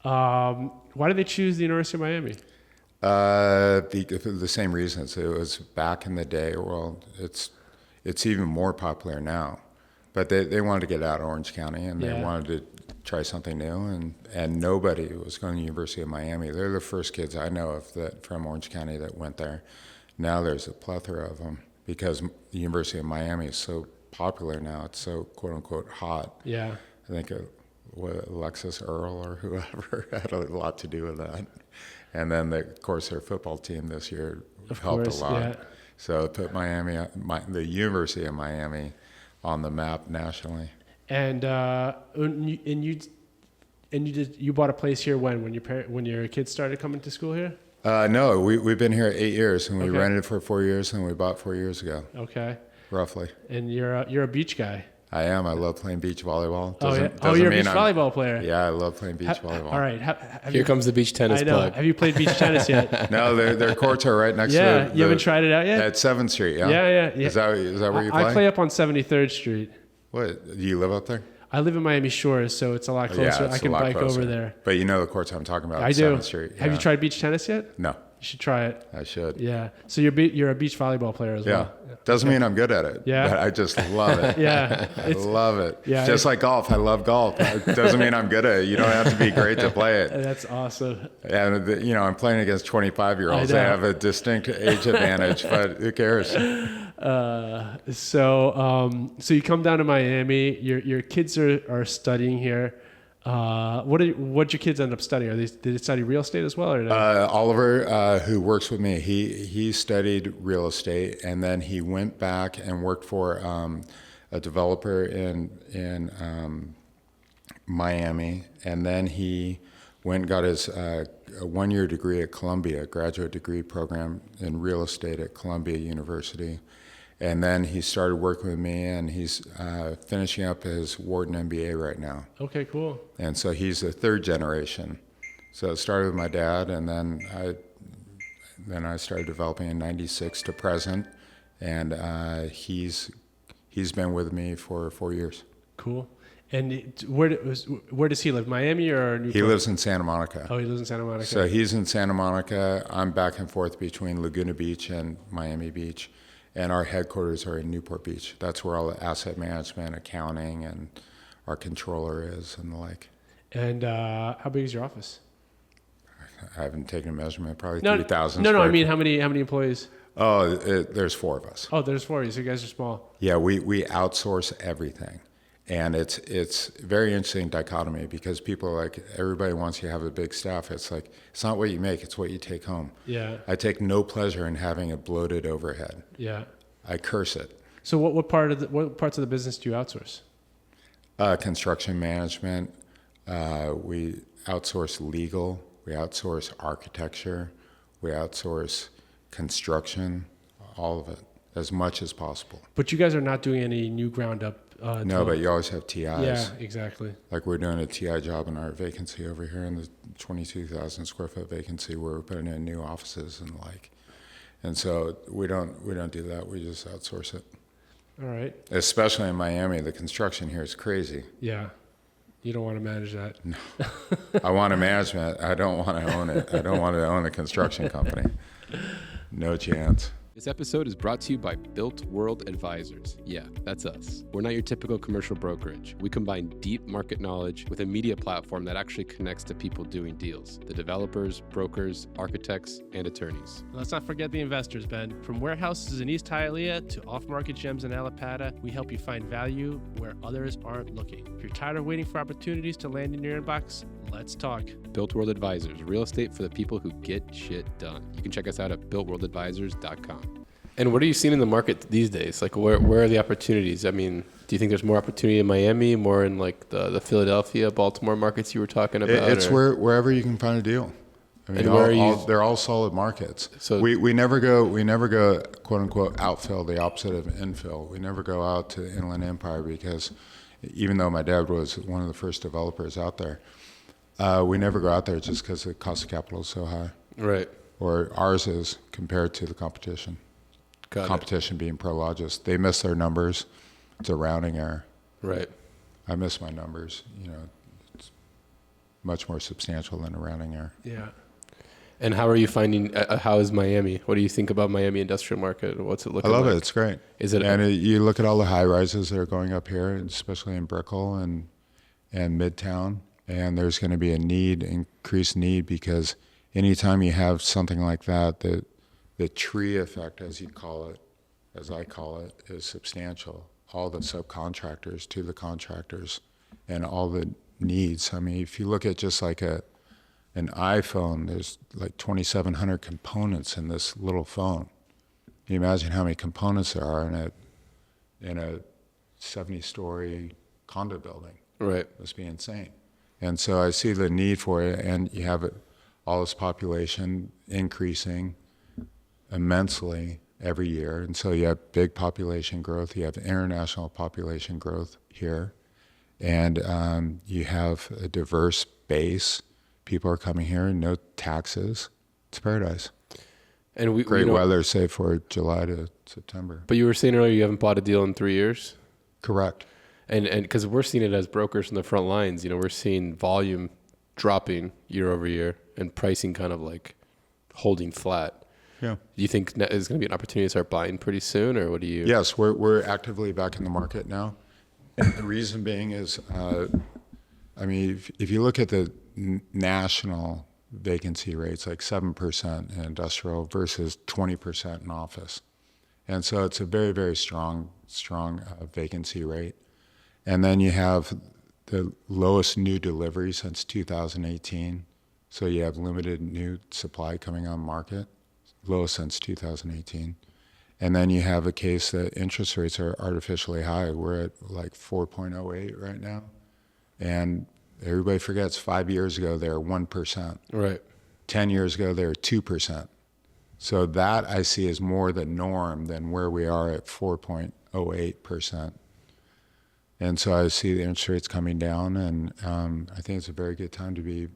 Why did they choose the University of Miami? The same reasons. It was back in the day. Well, it's even more popular now, but they wanted to get out of Orange County, and they wanted to try something new, and nobody was going to the University of Miami. They're the first kids I know of from Orange County that went there. Now there's a plethora of them because the University of Miami is so popular now. It's so quote unquote hot. Yeah. I think Alexis Earl or whoever had a lot to do with that. And then, of course, their football team this year helped a lot. Yeah. So it put the University of Miami on the map nationally. And you bought a place here when your kids started coming to school here? No, we've been here 8 years, and we rented for 4 years, and we bought 4 years ago. Okay. Roughly. And you're a beach guy. I am. I love playing beach volleyball. You're a beach volleyball player. Yeah, I love playing beach volleyball. All right. Here comes the beach tennis plug. Have you played beach tennis yet? No, their courts are right next to Yeah, you haven't tried it out yet? At 7th Street, yeah? Yeah. Is that where you play? I play up on 73rd Street. What? Do you live up there? I live in Miami Shores, so it's a lot closer. I can bike over there. But you know the courts I'm talking about. I do. 7th Street. Have you tried beach tennis yet? No. You should try it. I should. Yeah. So you're a beach volleyball player as well. Yeah. Doesn't mean I'm good at it. Yeah. But I just love it. Yeah. I love it. Yeah. Just like golf. I love golf. It doesn't mean I'm good at it. You don't have to be great to play it. That's awesome. And, I'm playing against 25-year-olds. They have a distinct age advantage, but who cares? So you come down to Miami. Your kids are studying here. What'd your kids end up studying? Did they study real estate as well, or no? Oliver, who works with me, he studied real estate, and then he went back and worked for a developer in Miami, and then he went and got his a 1-year degree at Columbia, graduate degree program in real estate at Columbia University. And then he started working with me, and he's finishing up his Wharton MBA right now. Okay, cool. And so he's the third generation. So it started with my dad, and then I started developing in '96 to present, and he's been with me for 4 years. Cool. And where does he live? Miami or Newport? He lives in Santa Monica. Oh, he lives in Santa Monica. So he's in Santa Monica. I'm back and forth between Laguna Beach and Miami Beach. And our headquarters are in Newport Beach. That's where all the asset management, accounting, and our controller is and the like. And how big is your office? I haven't taken a measurement. Probably 3,000. No. I mean, how many employees? Oh, there's 4 of us. Oh, there's 4 of you. So you guys are small. Yeah, we outsource everything. And it's very interesting dichotomy because people are like, everybody wants you to have a big staff. It's like, it's not what you make, it's what you take home. Yeah. I take no pleasure in having a bloated overhead. Yeah. I curse it. So what parts of the business do you outsource? Construction management. We outsource legal. We outsource architecture. We outsource construction, all of it, as much as possible. But you guys are not doing any new ground up. No, but you always have TIs. Yeah, exactly. Like we're doing a TI job in our vacancy over here in the 22,000 square foot vacancy where we're putting in new offices and the like. And so we don't do that. We just outsource it. All right. Especially in Miami, the construction here is crazy. Yeah. You don't want to manage that. No. I want to manage it. I don't want to own it. I don't want to own a construction company. No chance. This episode is brought to you by Built World Advisors. Yeah, that's us. We're not your typical commercial brokerage. We combine deep market knowledge with a media platform that actually connects to people doing deals, the developers, brokers, architects, and attorneys. Let's not forget the investors, Ben. From warehouses in East Hialeah to off-market gems in Allapattah, we help you find value where others aren't looking. If you're tired of waiting for opportunities to land in your inbox, let's talk. Built World Advisors, real estate for the people who get shit done. You can check us out at builtworldadvisors.com. And what are you seeing in the market these days? Like, where are the opportunities? I mean, do you think there's more opportunity in Miami, more in like the Philadelphia, Baltimore markets you were talking about? It's wherever you can find a deal. I mean, they're all solid markets. So we never go quote unquote outfill, the opposite of infill. We never go out to Inland Empire because even though my dad was one of the first developers out there, we never go out there just because the cost of capital is so high. Right. Or ours is compared to the competition. Competition being Prologis. They miss their numbers. It's a rounding error. Right. I miss my numbers. You know, it's much more substantial than a rounding error. Yeah. And how are you finding, how is Miami? What do you think about Miami industrial market? What's it looking like? I love it. It's great. You look at all the high rises that are going up here, especially in Brickell and Midtown, and there's going to be increased need because anytime you have something like that, the tree effect, as you call it, as I call it, is substantial. All the subcontractors to the contractors and all the needs. I mean, if you look at just like an iPhone, there's like 2,700 components in this little phone. Can you imagine how many components there are in a 70-story condo building? Right. It must be insane. And so I see the need for it, and you have all this population increasing immensely every year. And so you have big population growth, you have international population growth here, and you have a diverse base. People are coming here, no taxes. It's paradise. And great weather, save for July to September. But you were saying earlier you haven't bought a deal in 3 years? Correct. And because we're seeing it as brokers in the front lines, we're seeing volume dropping year over year and pricing kind of like holding flat. Yeah. Do you think there's going to be an opportunity to start buying pretty soon, or what do you? Yes, we're actively back in the market now. And the reason being is, I mean, if you look at the national vacancy rates, like 7% in industrial versus 20% in office. And so it's a very, very strong vacancy rate. And then you have the lowest new delivery since 2018. So you have limited new supply coming on market, lowest since 2018. And then you have a case that interest rates are artificially high. We're at like 4.08 right now. And everybody forgets 5 years ago they were 1%. Right. 10 years ago they were 2%. So that I see as more the norm than where we are at 4.08%. And so I see the interest rates coming down, and I think it's a very good time to be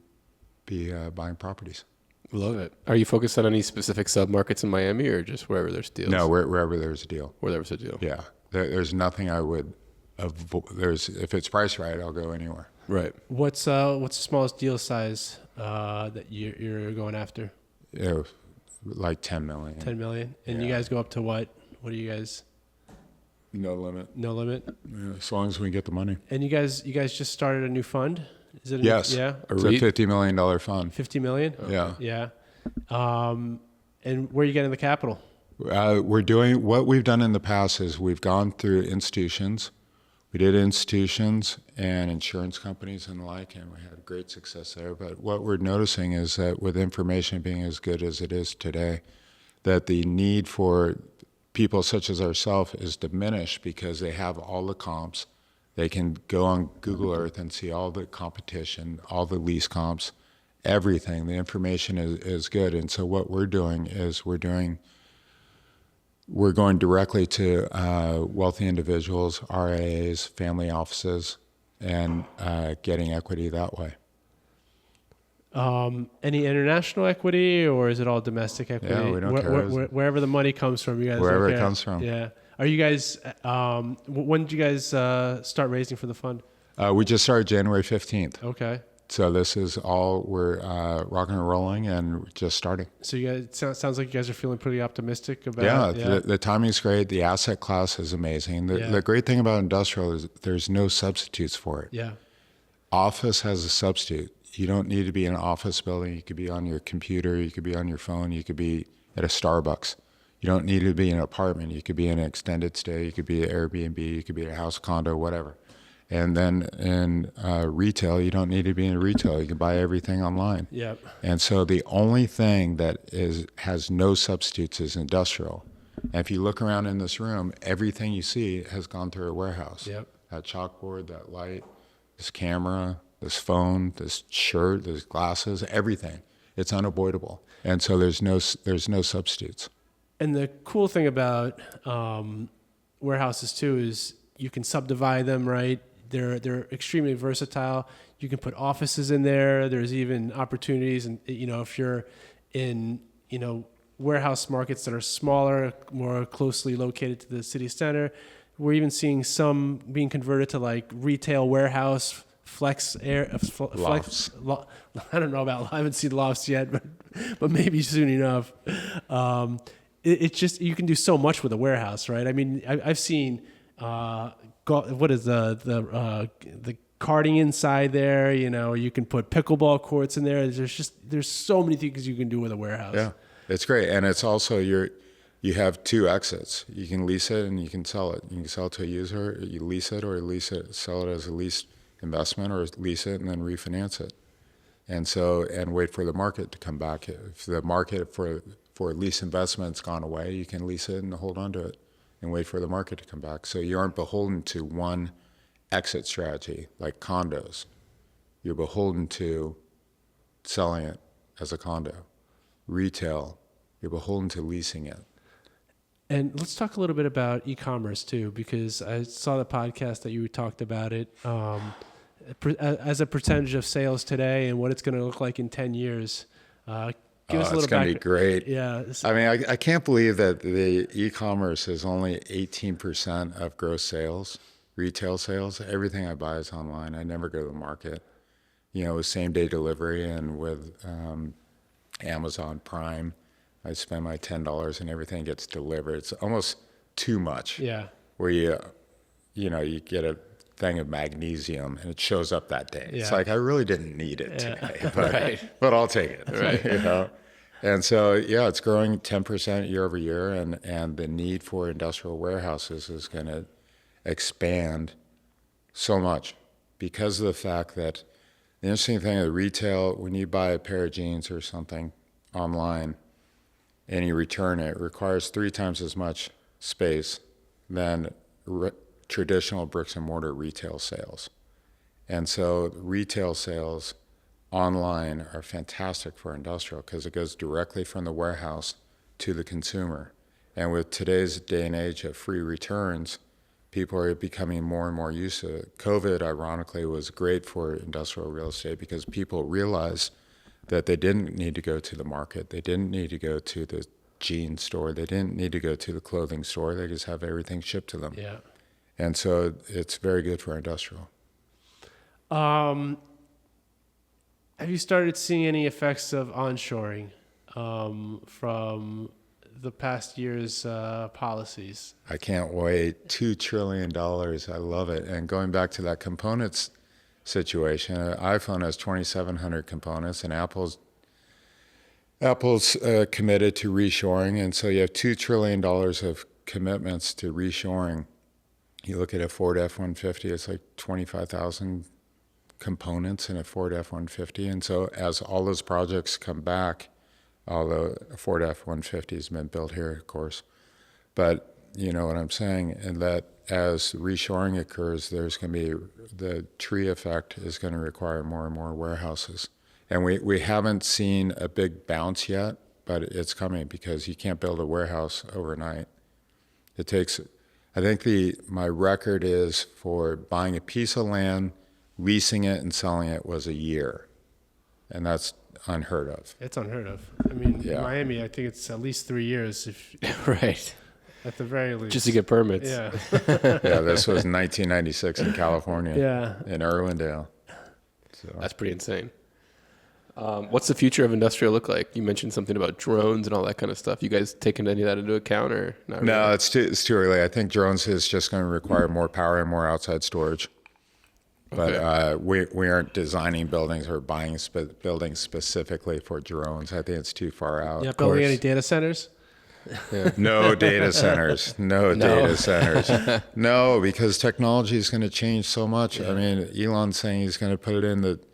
buying properties. Love it. Are you focused on any specific submarkets in Miami, or just wherever there's deals? No, wherever there's a deal. Where there's a deal. Yeah. There's nothing I would avoid. If it's priced right, I'll go anywhere. Right. What's the smallest deal size that you're going after? Yeah, like 10 million. 10 million. And you guys go up to what? What do you guys? No limit. No limit. Yeah, as long as we get the money. And you guys just started a new fund? Is it? Yes. Yeah. It's a $50 million fund. 50 million. Yeah. Yeah. And where are you getting the capital? We're doing what we've done in the past is we've gone through institutions. We did institutions and insurance companies and the like, and we had great success there. But what we're noticing is that with information being as good as it is today, that the need for people such as ourselves is diminished because they have all the comps. They can go on Google Earth and see all the competition, all the lease comps, everything. The information is good. And so what we're doing is we're going directly to wealthy individuals, RIAs, family offices, and getting equity that way. Any international equity, or is it all domestic equity? Yeah, we don't care. Wherever the money comes from, you guys. Wherever it comes from. Yeah. Are you guys? When did you guys start raising for the fund? We just started January 15th. Okay. So this is all, we're rocking and rolling and just starting. So you guys, it sounds like you guys are feeling pretty optimistic about. Yeah, the timing's great. The asset class is amazing. The great thing about industrial is there's no substitutes for it. Yeah. Office has a substitute. You don't need to be in an office building. You could be on your computer. You could be on your phone. You could be at a Starbucks. You don't need to be in an apartment. You could be in an extended stay. You could be at Airbnb. You could be at a house, condo, whatever. And then in retail, you don't need to be in retail. You can buy everything online. Yep. And so the only thing that has no substitutes is industrial. And if you look around in this room, everything you see has gone through a warehouse. Yep. That chalkboard, that light, this camera, this phone, this shirt, this glasses, everything. It's unavoidable. And so there's no substitutes. And the cool thing about warehouses too is you can subdivide them, right? They're extremely versatile. You can put offices in there. There's even opportunities, and if you're in warehouse markets that are smaller, more closely located to the city center, we're even seeing some being converted to like retail warehouse flex. Lofts. I don't know about. I haven't seen lofts yet, but maybe soon enough. It's just you can do so much with a warehouse, right? I mean, I've seen. What is the karting inside there? You can put pickleball courts in there. There's so many things you can do with a warehouse. Yeah, it's great, and it's also you have two exits. You can lease it and you can sell it. You can sell it to a user. You lease it or sell it as a lease investment, or lease it and then refinance it, and wait for the market to come back. If the market for lease investment's gone away, you can lease it and hold on to it and wait for the market to come back. So you aren't beholden to one exit strategy like condos. You're beholden to selling it as a condo. Retail, you're beholden to leasing it. And let's talk a little bit about e-commerce too, because I saw the podcast that you talked about it as a percentage of sales today and what it's going to look like in 10 years. Give us a little it's going to be great. Yeah. I mean, I can't believe that the e-commerce is only 18% of gross sales, retail sales. Everything I buy is online. I never go to the market. With same-day delivery and with Amazon Prime, I spend my $10 and everything gets delivered. It's almost too much. Yeah. Where you get a thing of magnesium and it shows up that day. Yeah. It's like, I really didn't need it today, but, Right. but I'll take it. Right. And so, it's growing 10% year over year, and the need for industrial warehouses is going to expand so much because of the fact that the interesting thing with retail, when you buy a pair of jeans or something online and you return it, requires 3 times as much space than traditional bricks and mortar retail sales. And so retail sales online are fantastic for industrial because it goes directly from the warehouse to the consumer. And with today's day and age of free returns, people are becoming more and more used to it. COVID, ironically, was great for industrial real estate because people realized that they didn't need to go to the market. They didn't need to go to the jean store. They didn't need to go to the clothing store. They just have everything shipped to them. Yeah. And so it's very good for industrial. Have you started seeing any effects of onshoring from the past year's policies? I can't wait. $2 trillion. I love it. And going back to that components situation, iPhone has 2,700 components, and Apple's committed to reshoring. And so you have $2 trillion of commitments to reshoring. You look at a Ford F-150, it's like 25,000 components in a Ford F-150. And so as all those projects come back, although a Ford F-150 has been built here, of course, but you know what I'm saying, and that as reshoring occurs, there's going to be, the tree effect is going to require more and more warehouses. And we haven't seen a big bounce yet, but it's coming because you can't build a warehouse overnight. It takes, I think my record is for buying a piece of land, leasing it and selling it was a year. And that's unheard of. It's unheard of. I mean, Yeah. Miami, I think it's at least 3 years, Right. at the very least. Just to get permits. Yeah. Yeah, this was 1996 in California, Yeah. in Irwindale. So That's pretty insane. What's the future of industrial look like? You mentioned something about drones and all that kind of stuff. You guys taking any of that into account or not? no, really? it's too early. I think drones is just going to require more power and more outside storage. But Okay. we aren't designing buildings or buying buildings specifically for drones. I think it's too far out. You're not building any course. data centers? Yeah. No data centers. No No. data centers. No, because technology is going to change so much. Yeah. I mean, Elon's saying he's going to put it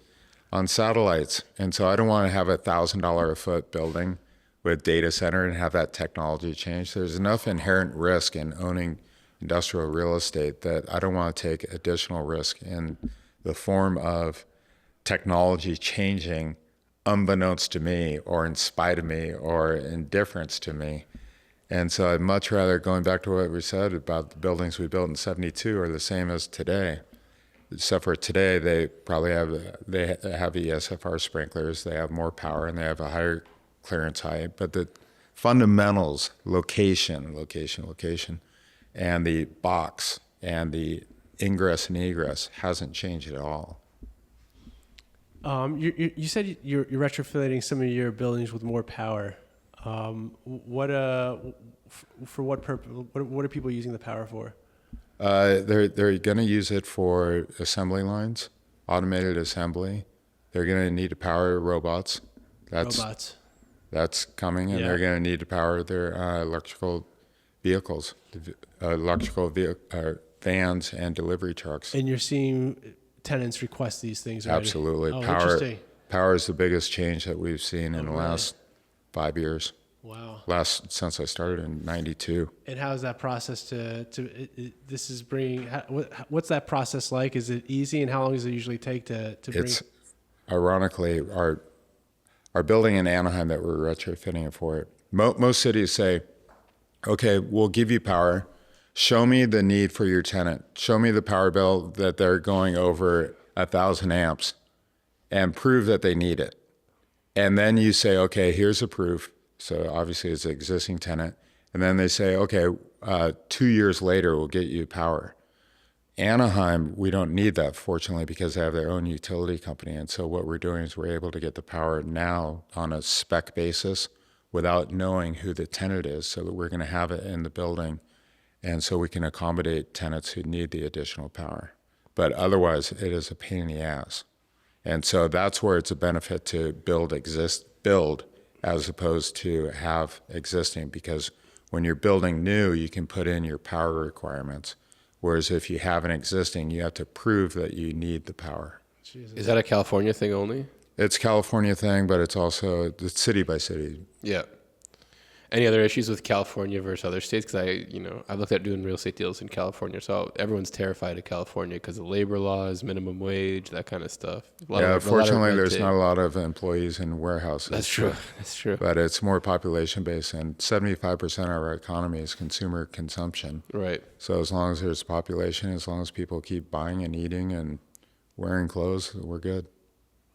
on satellites, and so I don't want to have $1,000 a foot building with data center and have that technology change. There's enough inherent risk in owning industrial real estate that I don't want to take additional risk in the form of technology changing unbeknownst to me or in spite of me or indifference to me. And so I'd much rather, going back to what we said about the buildings we built in 72 are the same as today. Except for today, they have ESFR sprinklers, they have more power, and they have a higher clearance height. But the fundamentals, location, and the box and the ingress and egress hasn't changed at all. You said you're retrofitting some of your buildings with more power. For what purpose? What are people using the power for? They're going to use it for assembly lines, automated assembly. They're going to need to power robots. Robots. That's coming, and Yeah. they're going to need to power their electrical vehicles, vans and delivery trucks. And you're seeing tenants request these things already? Absolutely. Oh, interesting. Power is the biggest change that we've seen in the really? last 5 years. Wow. Since I started in '92. And how is that process this is bringing, what's that process like? Is it easy, and how long does it usually take to bring? It's ironically our building in Anaheim that we're retrofitting it for. Most cities say, okay, we'll give you power. Show me the need for your tenant. Show me the power bill that they're going over 1,000 amps and prove that they need it. And then you say, okay, here's the proof. So obviously it's an existing tenant. And then they say, okay, 2 years later, we'll get you power. Anaheim, we don't need that, fortunately, because they have their own utility company. And so what we're doing is we're able to get the power now on a spec basis without knowing who the tenant is, so that we're going to have it in the building. And so we can accommodate tenants who need the additional power. But otherwise, it is a pain in the ass. And so that's where it's a benefit to build as opposed to have existing, because when you're building new, you can put in your power requirements. Whereas if you have an existing, you have to prove that you need the power. Jesus. Is that a California thing only? It's a California thing, but it's also city by city. Yeah. Any other issues with California versus other states? Because I looked at doing real estate deals in California, so everyone's terrified of California because of labor laws, minimum wage, that kind of stuff. Fortunately, there's not a lot of employees in warehouses. That's true. That's true. But it's more population based, and 75% of our economy is consumer consumption. Right. So as long as there's population, as long as people keep buying and eating and wearing clothes, we're good.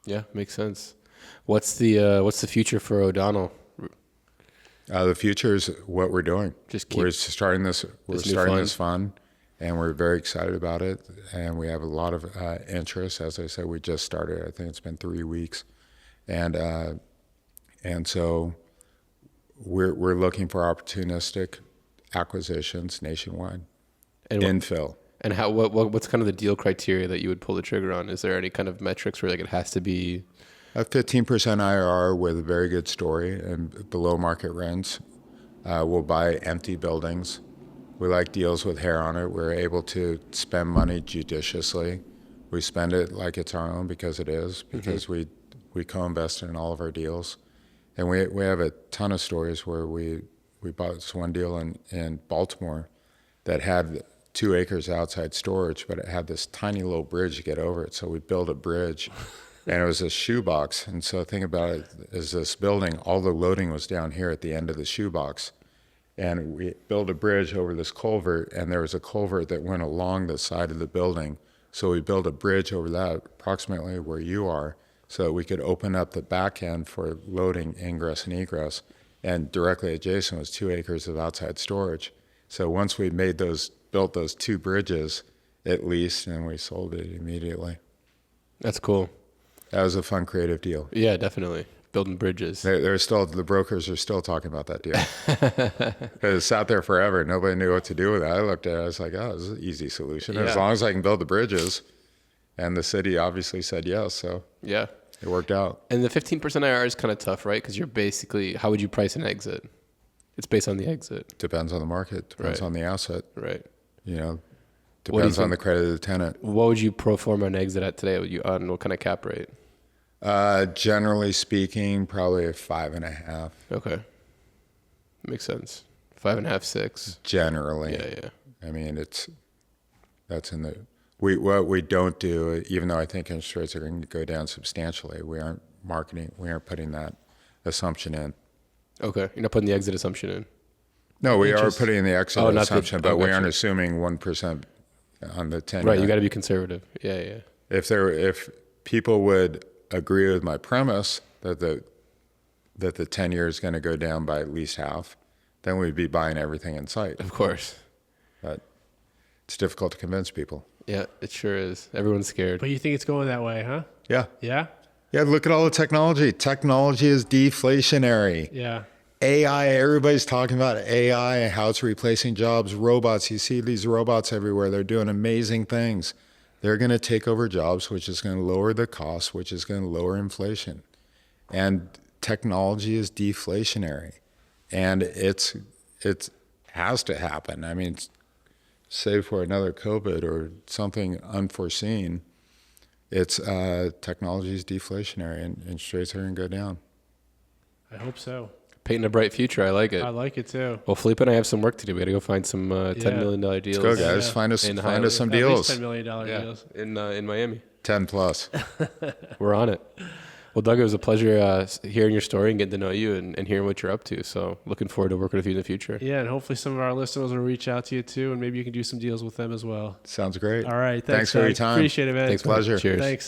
Yeah, makes sense. What's the future for O'Donnell? The future is what we're doing. We're starting this fund, and we're very excited about it. And we have a lot of interest. As I said, we just started. I think it's been 3 weeks, and so we're looking for opportunistic acquisitions nationwide, And infill. And what's kind of the deal criteria that you would pull the trigger on? Is there any kind of metrics where it has to be A 15% IRR with a very good story and below market rents. We'll buy empty buildings. We like deals with hair on it. We're able to spend money judiciously. We spend it like it's our own because it is, because we co-invest in all of our deals. And we have a ton of stories where we bought this one deal in Baltimore that had 2 acres outside storage, but it had this tiny little bridge to get over it. So we built a bridge. And it was a shoebox. And so think about it as this building, all the loading was down here at the end of the shoebox. And we built a bridge over this culvert, and there was a culvert that went along the side of the building. So we built a bridge over that, approximately where you are, so that we could open up the back end for loading ingress and egress. And directly adjacent was 2 acres of outside storage. So once we built those 2 bridges, it leased, and we sold it immediately. That's cool. That was a fun, creative deal. Yeah, definitely. Building bridges. The brokers are still talking about that deal. It sat there forever. Nobody knew what to do with it. I looked at it. I was like, oh, this is an easy solution. Yeah. As long as I can build the bridges. And the city obviously said yes. So Yeah. it worked out. And the 15% IRR is kind of tough, right? Because you're basically, how would you price an exit? It's based on the exit. Depends on the market. Depends Right. on the asset. Right. You know, What do you depends on think? the credit of the tenant. What would you pro forma an exit at today? On what kind of cap rate? Generally speaking, probably a 5.5. Okay. Makes sense. 5.5, 6. Generally. Yeah. I mean, that's in the, what we don't do, even though I think interest rates are going to go down substantially, we aren't putting that assumption in. Okay. You're not putting the exit assumption in. No, we are Interest- putting the exit Oh, not the- assumption, but oh, we gotcha. aren't assuming 1% on the 10. Right. You got to be conservative. Yeah. If people would agree with my premise that the 10 year is going to go down by at least half, then we'd be buying everything in sight. Of course. But it's difficult to convince people. Yeah, it sure is. Everyone's scared. But you think it's going that way, huh? Yeah. Yeah? Yeah, look at all the technology. Technology is deflationary. Yeah. AI, everybody's talking about AI and how it's replacing jobs. Robots, you see these robots everywhere. They're doing amazing things. They're going to take over jobs, which is going to lower the cost, which is going to lower inflation. And technology is deflationary. And it has to happen. I mean, save for another COVID or something unforeseen, technology is deflationary and interest rates are going to go down. I hope so. Painting a bright future. I like it. I like it too. Well, Felipe and I have some work to do. We got to go find some $10 million deals. Let's go, guys. Yeah. Find us In some At least deals. $10 million Yeah, deals. in Miami. 10 plus. We're on it. Well, Doug, it was a pleasure hearing your story and getting to know you and hearing what you're up to. So looking forward to working with you in the future. Yeah, and hopefully some of our listeners will reach out to you too, and maybe you can do some deals with them as well. Sounds great. All right. Thanks for your Doug. time. Appreciate it, man. Thanks, man. Pleasure. Cheers. Thanks.